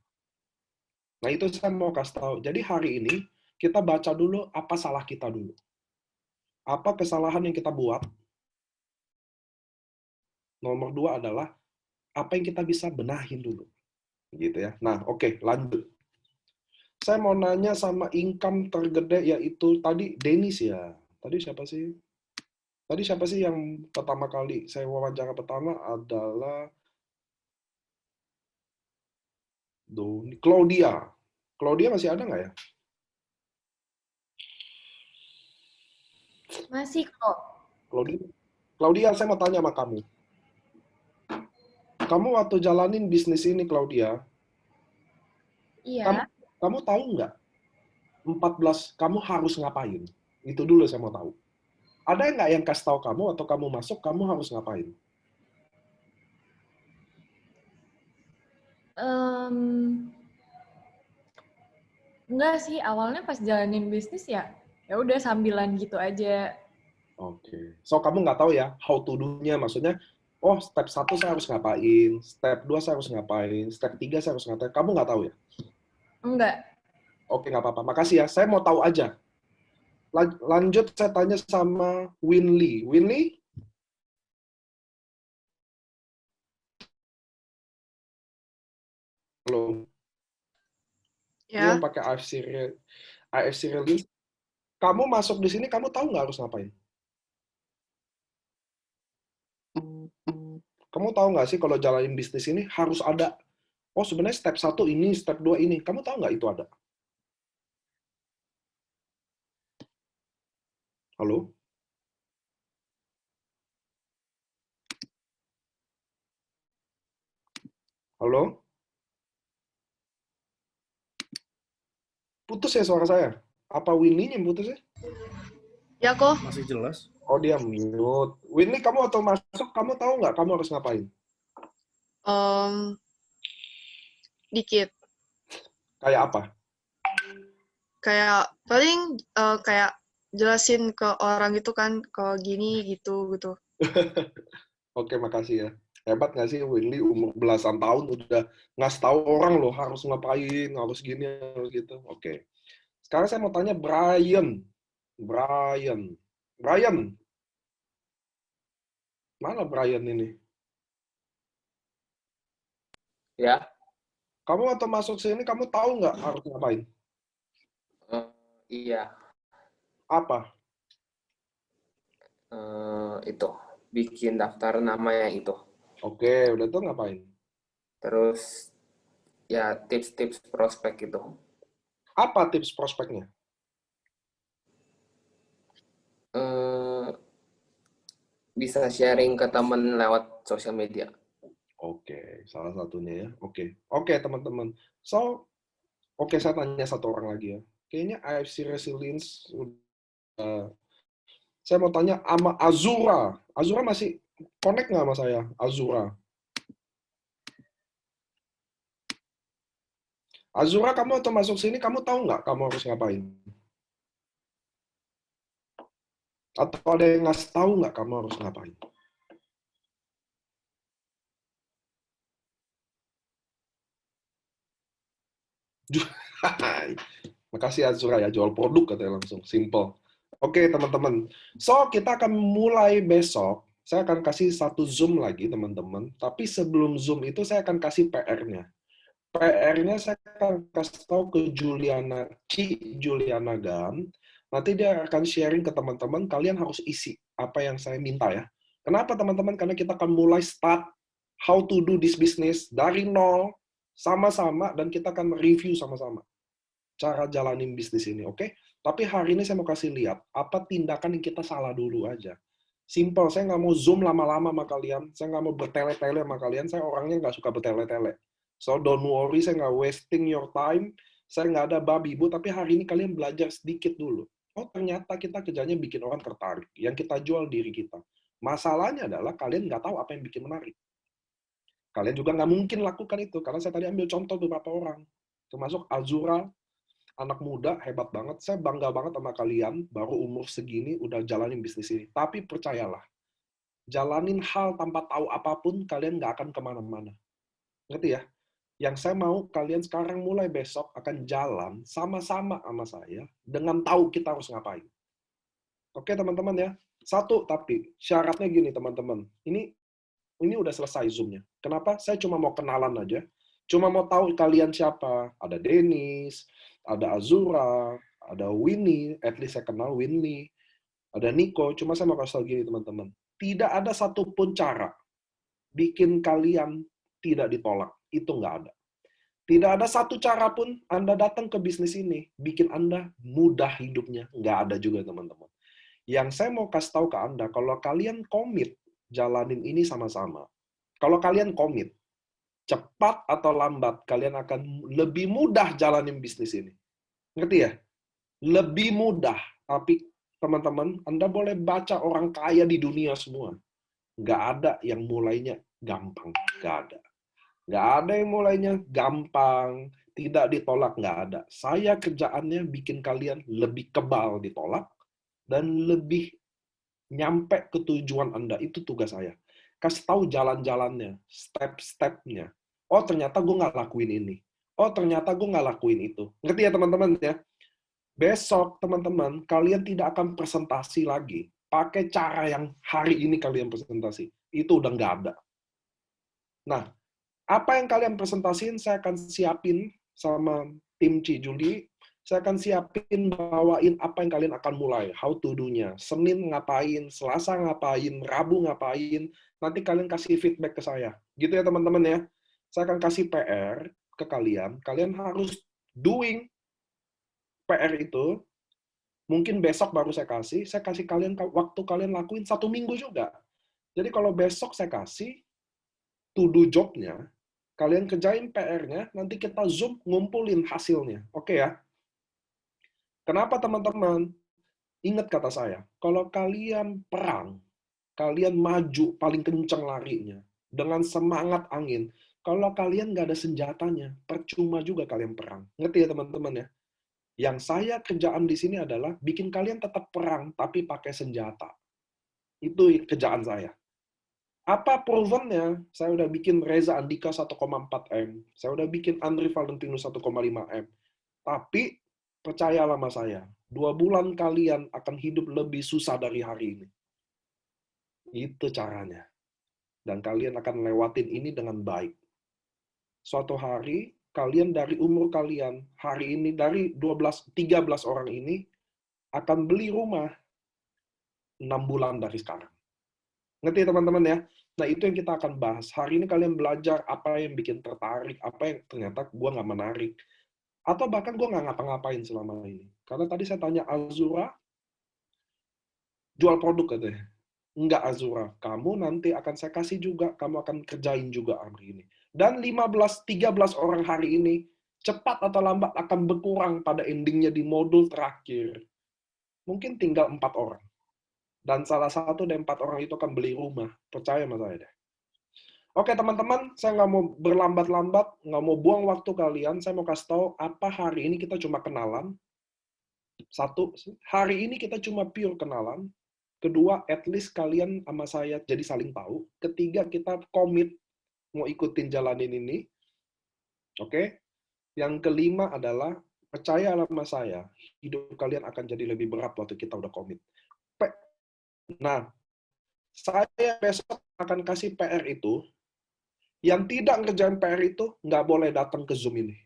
Nah, itu saya mau kasih tahu. Jadi hari ini, kita baca dulu apa salah kita dulu. Apa kesalahan yang kita buat. Nomor 2 adalah apa yang kita bisa benahin dulu. Gitu ya. Nah, oke, lanjut. Saya mau nanya sama income tergede, yaitu tadi Dennis ya. Tadi siapa sih? Tadi siapa sih yang pertama kali saya wawancara pertama adalah Claudia. Claudia masih ada nggak ya? Masih kok. Claudia, saya mau tanya sama kamu. Kamu waktu jalanin bisnis ini, Claudia, Iya. kamu tahu nggak 14 kamu harus ngapain? Itu dulu saya mau tahu. Ada nggak yang kasih tahu kamu atau kamu masuk, kamu harus ngapain? Enggak sih, awalnya pas jalanin bisnis ya udah sambilan gitu aja. Oke. So, kamu nggak tahu ya, how to do-nya. Maksudnya, oh, step 1 saya harus ngapain, step 2 saya harus ngapain, step 3 saya harus ngapain. Kamu nggak tahu ya? Enggak. Oke, nggak apa-apa. Makasih ya. Saya mau tahu aja. Lanjut, saya tanya sama Winly. Winly? Halo. Ya, Yang pakai AFC release. Kamu masuk di sini, kamu tahu nggak harus ngapain? Kamu tahu nggak sih kalau jalanin bisnis ini harus ada, oh sebenarnya step 1 ini, step 2 ini. Kamu tahu nggak itu ada? Halo? Halo? Putus ya suara saya? Apa Winnie yang putus ya? ya kok. Masih jelas? Oh, dia mute. Winnie, kamu waktu masuk, kamu tahu nggak kamu harus ngapain? Dikit. Kayak apa? Kayak paling kayak jelasin ke orang gitu kan, kalau gini gitu. Oke, makasih ya. Hebat nggak sih Winly umur belasan tahun udah ngasih tahu orang loh harus ngapain, harus gini, harus gitu. Oke. Sekarang saya mau tanya Brian. Brian, mana Brian ini? Ya, Kamu waktu masuk sini, kamu tahu nggak harus ngapain? iya. Apa? Itu bikin daftar namanya itu. Oke, udah tuh ngapain? Terus ya tips-tips prospek itu. Apa tips prospeknya? Bisa sharing ke temen lewat sosial media. Oke, salah satunya ya. Oke, teman-teman. So, saya tanya satu orang lagi ya. Kayaknya AFC Resilience, saya mau tanya sama Azura. Azura masih connect nggak sama saya? Azura. Azura, kamu waktu masuk sini, kamu tahu nggak kamu harus ngapain? Atau ada yang ngasih tahu nggak kamu harus ngapain? Makasih Azura ya, jual produk katanya langsung, simple. Oke teman-teman, so kita akan mulai besok. Saya akan kasih satu Zoom lagi teman-teman, tapi sebelum Zoom itu saya akan kasih PR-nya. PR-nya saya akan kasih tahu ke Juliana Gam. Nanti dia akan sharing ke teman-teman, kalian harus isi apa yang saya minta ya. Kenapa teman-teman? Karena kita akan mulai start how to do this business dari nol, sama-sama, dan kita akan review sama-sama cara jalanin bisnis ini, oke? Tapi hari ini saya mau kasih lihat, apa tindakan yang kita salah dulu aja. Simple, saya nggak mau Zoom lama-lama sama kalian, saya nggak mau bertele-tele sama kalian, saya orangnya nggak suka bertele-tele. So, don't worry, saya nggak wasting your time, saya nggak ada babi bu, tapi hari ini kalian belajar sedikit dulu. Oh, ternyata kita kerjanya bikin orang tertarik, yang kita jual diri kita. Masalahnya adalah kalian nggak tahu apa yang bikin menarik. Kalian juga nggak mungkin lakukan itu, karena saya tadi ambil contoh beberapa orang, termasuk Azura, anak muda, hebat banget. Saya bangga banget sama kalian, baru umur segini udah jalanin bisnis ini. Tapi percayalah, jalanin hal tanpa tahu apapun, kalian nggak akan kemana-mana. Ngerti ya? Yang saya mau kalian sekarang mulai besok akan jalan sama-sama sama saya, dengan tahu kita harus ngapain. Oke teman-teman ya? Satu, tapi syaratnya gini teman-teman. Ini udah selesai Zoom-nya. Kenapa? Saya cuma mau kenalan aja. Cuma mau tahu kalian siapa. Ada Dennis, ada Azura, ada Winnie, at least saya kenal Winnie, ada Nico, cuma saya mau kasih tahu gini teman-teman. Tidak ada satupun cara bikin kalian tidak ditolak. Itu nggak ada. Tidak ada satu cara pun Anda datang ke bisnis ini, bikin Anda mudah hidupnya. Nggak ada juga teman-teman. Yang saya mau kasih tahu ke Anda, kalau kalian komit jalanin ini sama-sama, kalau kalian komit, cepat atau lambat, kalian akan lebih mudah jalanin bisnis ini. Ngerti ya? Lebih mudah. Tapi teman-teman, Anda boleh baca orang kaya di dunia semua. Nggak ada yang mulainya gampang. Nggak ada. Nggak ada yang mulainya gampang, tidak ditolak, nggak ada. Saya kerjaannya bikin kalian lebih kebal ditolak, dan lebih nyampe ke tujuan Anda. Itu tugas saya. Kasih tahu jalan-jalannya, step-stepnya. Oh, ternyata gue nggak lakuin ini. Oh, ternyata gue nggak lakuin itu. Ngerti ya, teman-teman? Ya? Besok, teman-teman, kalian tidak akan presentasi lagi. Pakai cara yang hari ini kalian presentasi. Itu udah nggak ada. Nah, apa yang kalian presentasiin, saya akan siapin sama tim Cijuli. Saya akan siapin, bawain apa yang kalian akan mulai. How to do-nya. Senin ngapain, Selasa ngapain, Rabu ngapain. Nanti kalian kasih feedback ke saya. Gitu ya teman-teman ya. Saya akan kasih PR ke kalian. Kalian harus doing PR itu. Mungkin besok baru saya kasih kalian waktu kalian lakuin 1 minggu juga. Jadi kalau besok saya kasih to do job-nya, kalian kerjain PR-nya, nanti kita Zoom ngumpulin hasilnya. Oke ya? Kenapa teman-teman? Ingat kata saya, kalau kalian perang, kalian maju paling kencang larinya, dengan semangat angin, Kalau kalian nggak ada senjatanya, percuma juga kalian perang. Ngerti ya teman-teman ya? Yang saya kerjaan di sini adalah bikin kalian tetap perang, tapi pakai senjata. Itu kerjaan saya. Apa provennya? Saya udah bikin Reza Andika 1,4 M. Saya udah bikin Andri Valentino 1,5 M. Tapi, percayalah sama saya, 2 bulan kalian akan hidup lebih susah dari hari ini. Itu caranya. Dan kalian akan lewatin ini dengan baik. Suatu hari, kalian dari umur kalian, hari ini, dari 13 orang ini, akan beli rumah 6 bulan dari sekarang. Ngerti teman-teman ya? Nah, itu yang kita akan bahas. Hari ini kalian belajar apa yang bikin tertarik, apa yang ternyata gue nggak menarik. Atau bahkan gue nggak ngapa-ngapain selama ini. Karena tadi saya tanya Azura, jual produk katanya. Enggak Azura, kamu nanti akan saya kasih juga, kamu akan kerjain juga hari ini. Dan 13 orang hari ini, cepat atau lambat akan berkurang pada endingnya di modul terakhir. Mungkin tinggal 4 orang. Dan salah satu dari 4 orang itu akan beli rumah. Percaya sama saya deh. Oke teman-teman, saya nggak mau berlambat-lambat, nggak mau buang waktu kalian. Saya mau kasih tahu apa hari ini kita cuma kenalan. 1, hari ini kita cuma pure kenalan. Kedua, at least kalian sama saya jadi saling tahu. Ketiga, kita komit mau ikutin jalanin ini. Oke? Yang kelima adalah, percaya sama saya, hidup kalian akan jadi lebih berat waktu kita udah komit. Nah, saya besok akan kasih PR itu, yang tidak ngerjain PR itu, nggak boleh datang ke Zoom ini.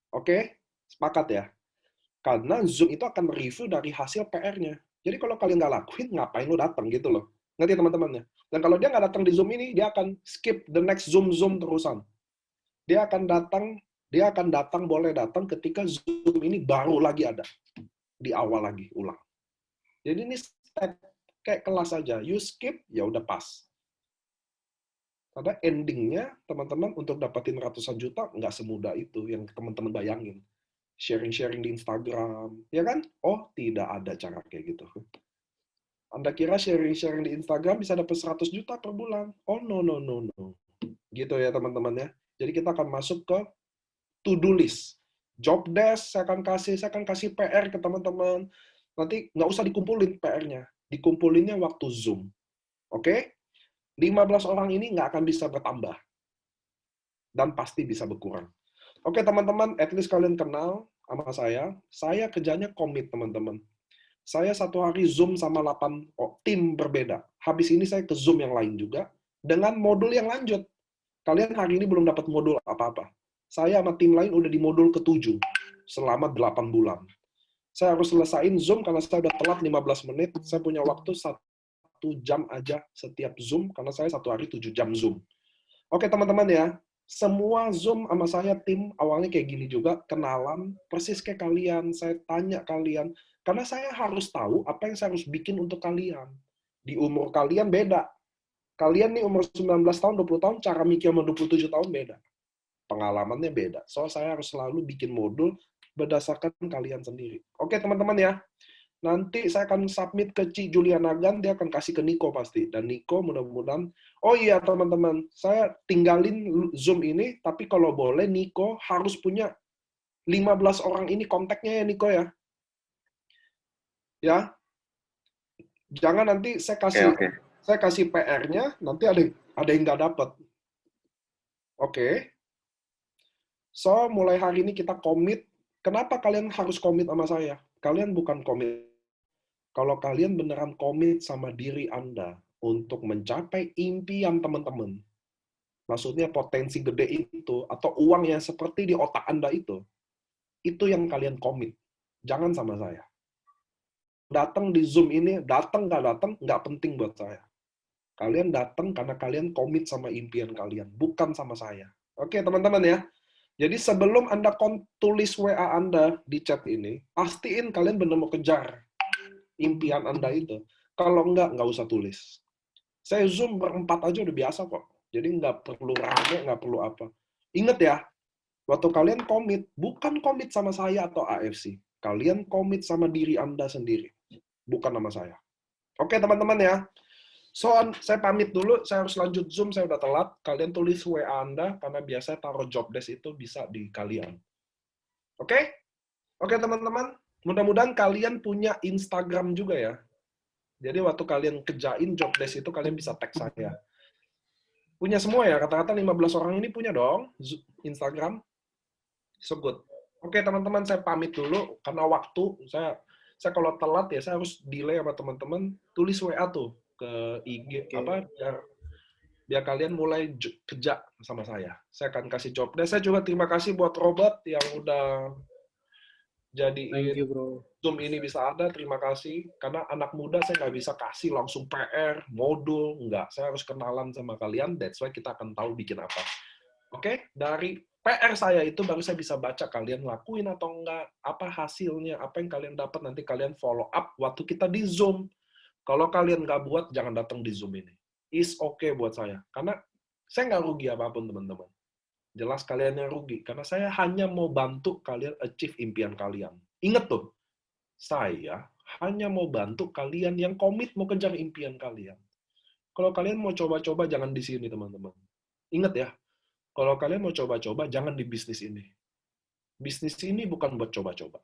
Oke? Sepakat ya? Karena Zoom itu akan review dari hasil PR-nya. Jadi kalau kalian nggak lakuin, ngapain lo datang gitu loh. Ngerti teman-teman ya? Dan kalau dia nggak datang di Zoom ini, dia akan skip the next Zoom terusan. Dia akan datang, boleh datang ketika Zoom ini baru lagi ada. Di awal lagi, ulang. Jadi ini step kayak kelas aja. You skip, ya udah pas. Karena endingnya, teman-teman, untuk dapetin ratusan juta, nggak semudah itu yang teman-teman bayangin. Sharing-sharing di Instagram, ya kan? Oh, tidak ada cara kayak gitu. Anda kira sharing-sharing di Instagram bisa dapat 100 juta per bulan? Oh, no. Gitu ya, teman-teman ya. Jadi kita akan masuk ke to-do list. Job desk, saya akan kasih PR ke teman-teman. Nanti nggak usah dikumpulin PR-nya. Dikumpulinnya waktu Zoom. Oke? 15 orang ini nggak akan bisa bertambah. Dan pasti bisa berkurang. Oke, teman-teman, at least kalian kenal sama saya. Saya kerjanya komit, teman-teman. Saya satu hari Zoom sama 8 tim berbeda. Habis ini saya ke Zoom yang lain juga, dengan modul yang lanjut. Kalian hari ini belum dapat modul apa-apa. Saya sama tim lain udah di modul ke-7, selama 8 bulan. Saya harus selesain Zoom, karena saya udah telat 15 menit. Saya punya waktu 1 jam aja setiap Zoom, karena saya satu hari 7 jam Zoom. Oke, teman-teman ya. Semua Zoom sama saya tim awalnya kayak gini juga, kenalan, persis kayak kalian, saya tanya kalian, karena saya harus tahu apa yang saya harus bikin untuk kalian. Di umur kalian beda. Kalian nih umur 19 tahun, 20 tahun, cara mikir sama 27 tahun beda. Pengalamannya beda. So, saya harus selalu bikin modul berdasarkan kalian sendiri. Oke, teman-teman ya. Nanti saya akan submit ke Ci Juliana Gan, dia akan kasih ke Niko pasti. Dan Niko mudah-mudahan, oh iya teman-teman, saya tinggalin Zoom ini, tapi kalau boleh Niko harus punya 15 orang ini kontaknya ya Niko ya. Ya. Jangan nanti saya kasih PR-nya, nanti ada yang nggak dapat. Oke. So, mulai hari ini kita komit. Kenapa kalian harus komit sama saya? Kalian bukan komit. Kalau kalian beneran komit sama diri Anda untuk mencapai impian teman-teman, maksudnya potensi gede itu, atau uang yang seperti di otak Anda itu yang kalian komit. Jangan sama saya. Datang di Zoom ini, datang nggak penting buat saya. Kalian datang karena kalian komit sama impian kalian, bukan sama saya. Oke, teman-teman ya. Jadi sebelum Anda tulis WA Anda di chat ini, pastiin kalian benar mau kejar impian Anda itu. Kalau nggak usah tulis. Saya Zoom berempat aja udah biasa kok. Jadi nggak perlu rame, nggak perlu apa. Ingat ya, waktu kalian komit, bukan komit sama saya atau AFC. Kalian komit sama diri Anda sendiri. Bukan sama saya. Oke, teman-teman ya. Saya pamit dulu, saya harus lanjut Zoom, saya udah telat. Kalian tulis WA Anda, karena biasanya taruh job desk itu bisa di kalian. Oke? Oke teman-teman, mudah-mudahan kalian punya Instagram juga ya. Jadi waktu kalian kerjain job desk itu, kalian bisa tag saya. Punya semua ya, kata-kata 15 orang ini punya dong Instagram. So good. Oke teman-teman, saya pamit dulu, karena waktu, saya kalau telat ya, saya harus delay sama teman-teman, tulis WA tuh ke IG biar kalian mulai kerja sama saya. Saya akan kasih job desk. Saya juga terima kasih buat Robert yang udah jadiin Zoom ini bisa ada. Terima kasih. Karena anak muda saya nggak bisa kasih langsung PR, modul, nggak. Saya harus kenalan sama kalian. That's why kita akan tahu bikin apa. Oke? Dari PR saya itu baru saya bisa baca kalian lakuin atau enggak, apa hasilnya, apa yang kalian dapat, nanti kalian follow up waktu kita di Zoom. Kalau kalian nggak buat, jangan datang di Zoom ini. Is okay buat saya. Karena saya nggak rugi apapun, teman-teman. Jelas kalian yang rugi. Karena saya hanya mau bantu kalian achieve impian kalian. Ingat tuh, saya hanya mau bantu kalian yang komit mau kejar impian kalian. Kalau kalian mau coba-coba, jangan di sini, teman-teman. Ingat ya, kalau kalian mau coba-coba, jangan di bisnis ini. Bisnis ini bukan buat coba-coba.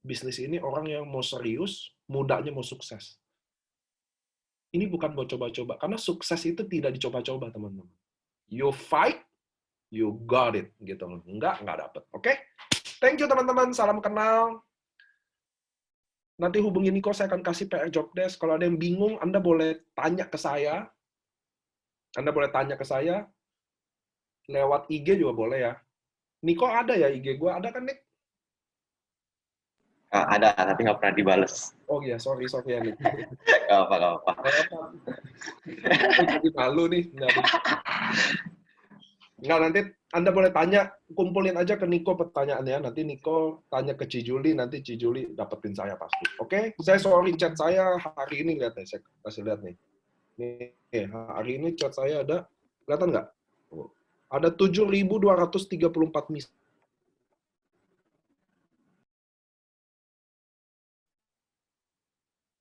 Bisnis ini orang yang mau serius, mudanya mau sukses. Ini bukan buat coba-coba, karena sukses itu tidak dicoba-coba, teman-teman. You fight, you got it, gitu. Nggak dapet. Oke? Thank you, teman-teman. Salam kenal. Nanti hubungi Niko, saya akan kasih PR job desk. Kalau ada yang bingung, Anda boleh tanya ke saya. Lewat IG juga boleh ya. Niko ada ya IG gue? Ada kan, Nick? Ada, tapi nggak pernah dibales. Oh iya, sorry ya, Nick. Gak apa-apa. Jadi malu nih. Nggak, nanti Anda boleh tanya, kumpulin aja ke Niko pertanyaannya. Nanti Niko tanya ke Cijuli, nanti Cijuli dapetin saya pasti. Oke? Saya sorry, chat saya hari ini, lihat nih, saya kasih lihat nih. Nih, hari ini chat saya ada, kelihatan nggak? Ada 7.234 miss.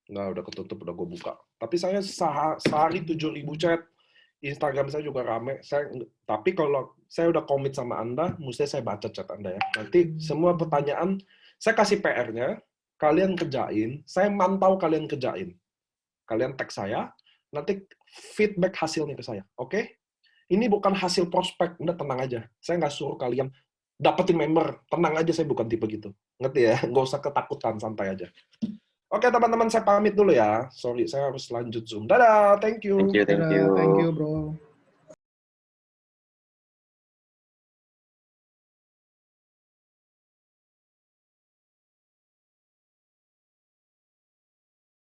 Nggak, udah ketutup, udah gue buka. Tapi saya sehari 7.000 chat. Instagram saya juga rame. Tapi kalau saya udah komit sama Anda, mesti saya baca chat Anda ya. Nanti semua pertanyaan, saya kasih PR-nya, kalian kerjain, saya mantau kalian kerjain. Kalian tag saya, nanti feedback hasilnya ke saya. Oke? Ini bukan hasil prospek, udah tenang aja. Saya nggak suruh kalian dapetin member, tenang aja, saya bukan tipe gitu. Ngerti ya? Nggak usah ketakutan, santai aja. Oke, teman-teman, saya pamit dulu ya. Sorry, saya harus lanjut Zoom. Dadah, thank you. Thank you. Thank you, bro.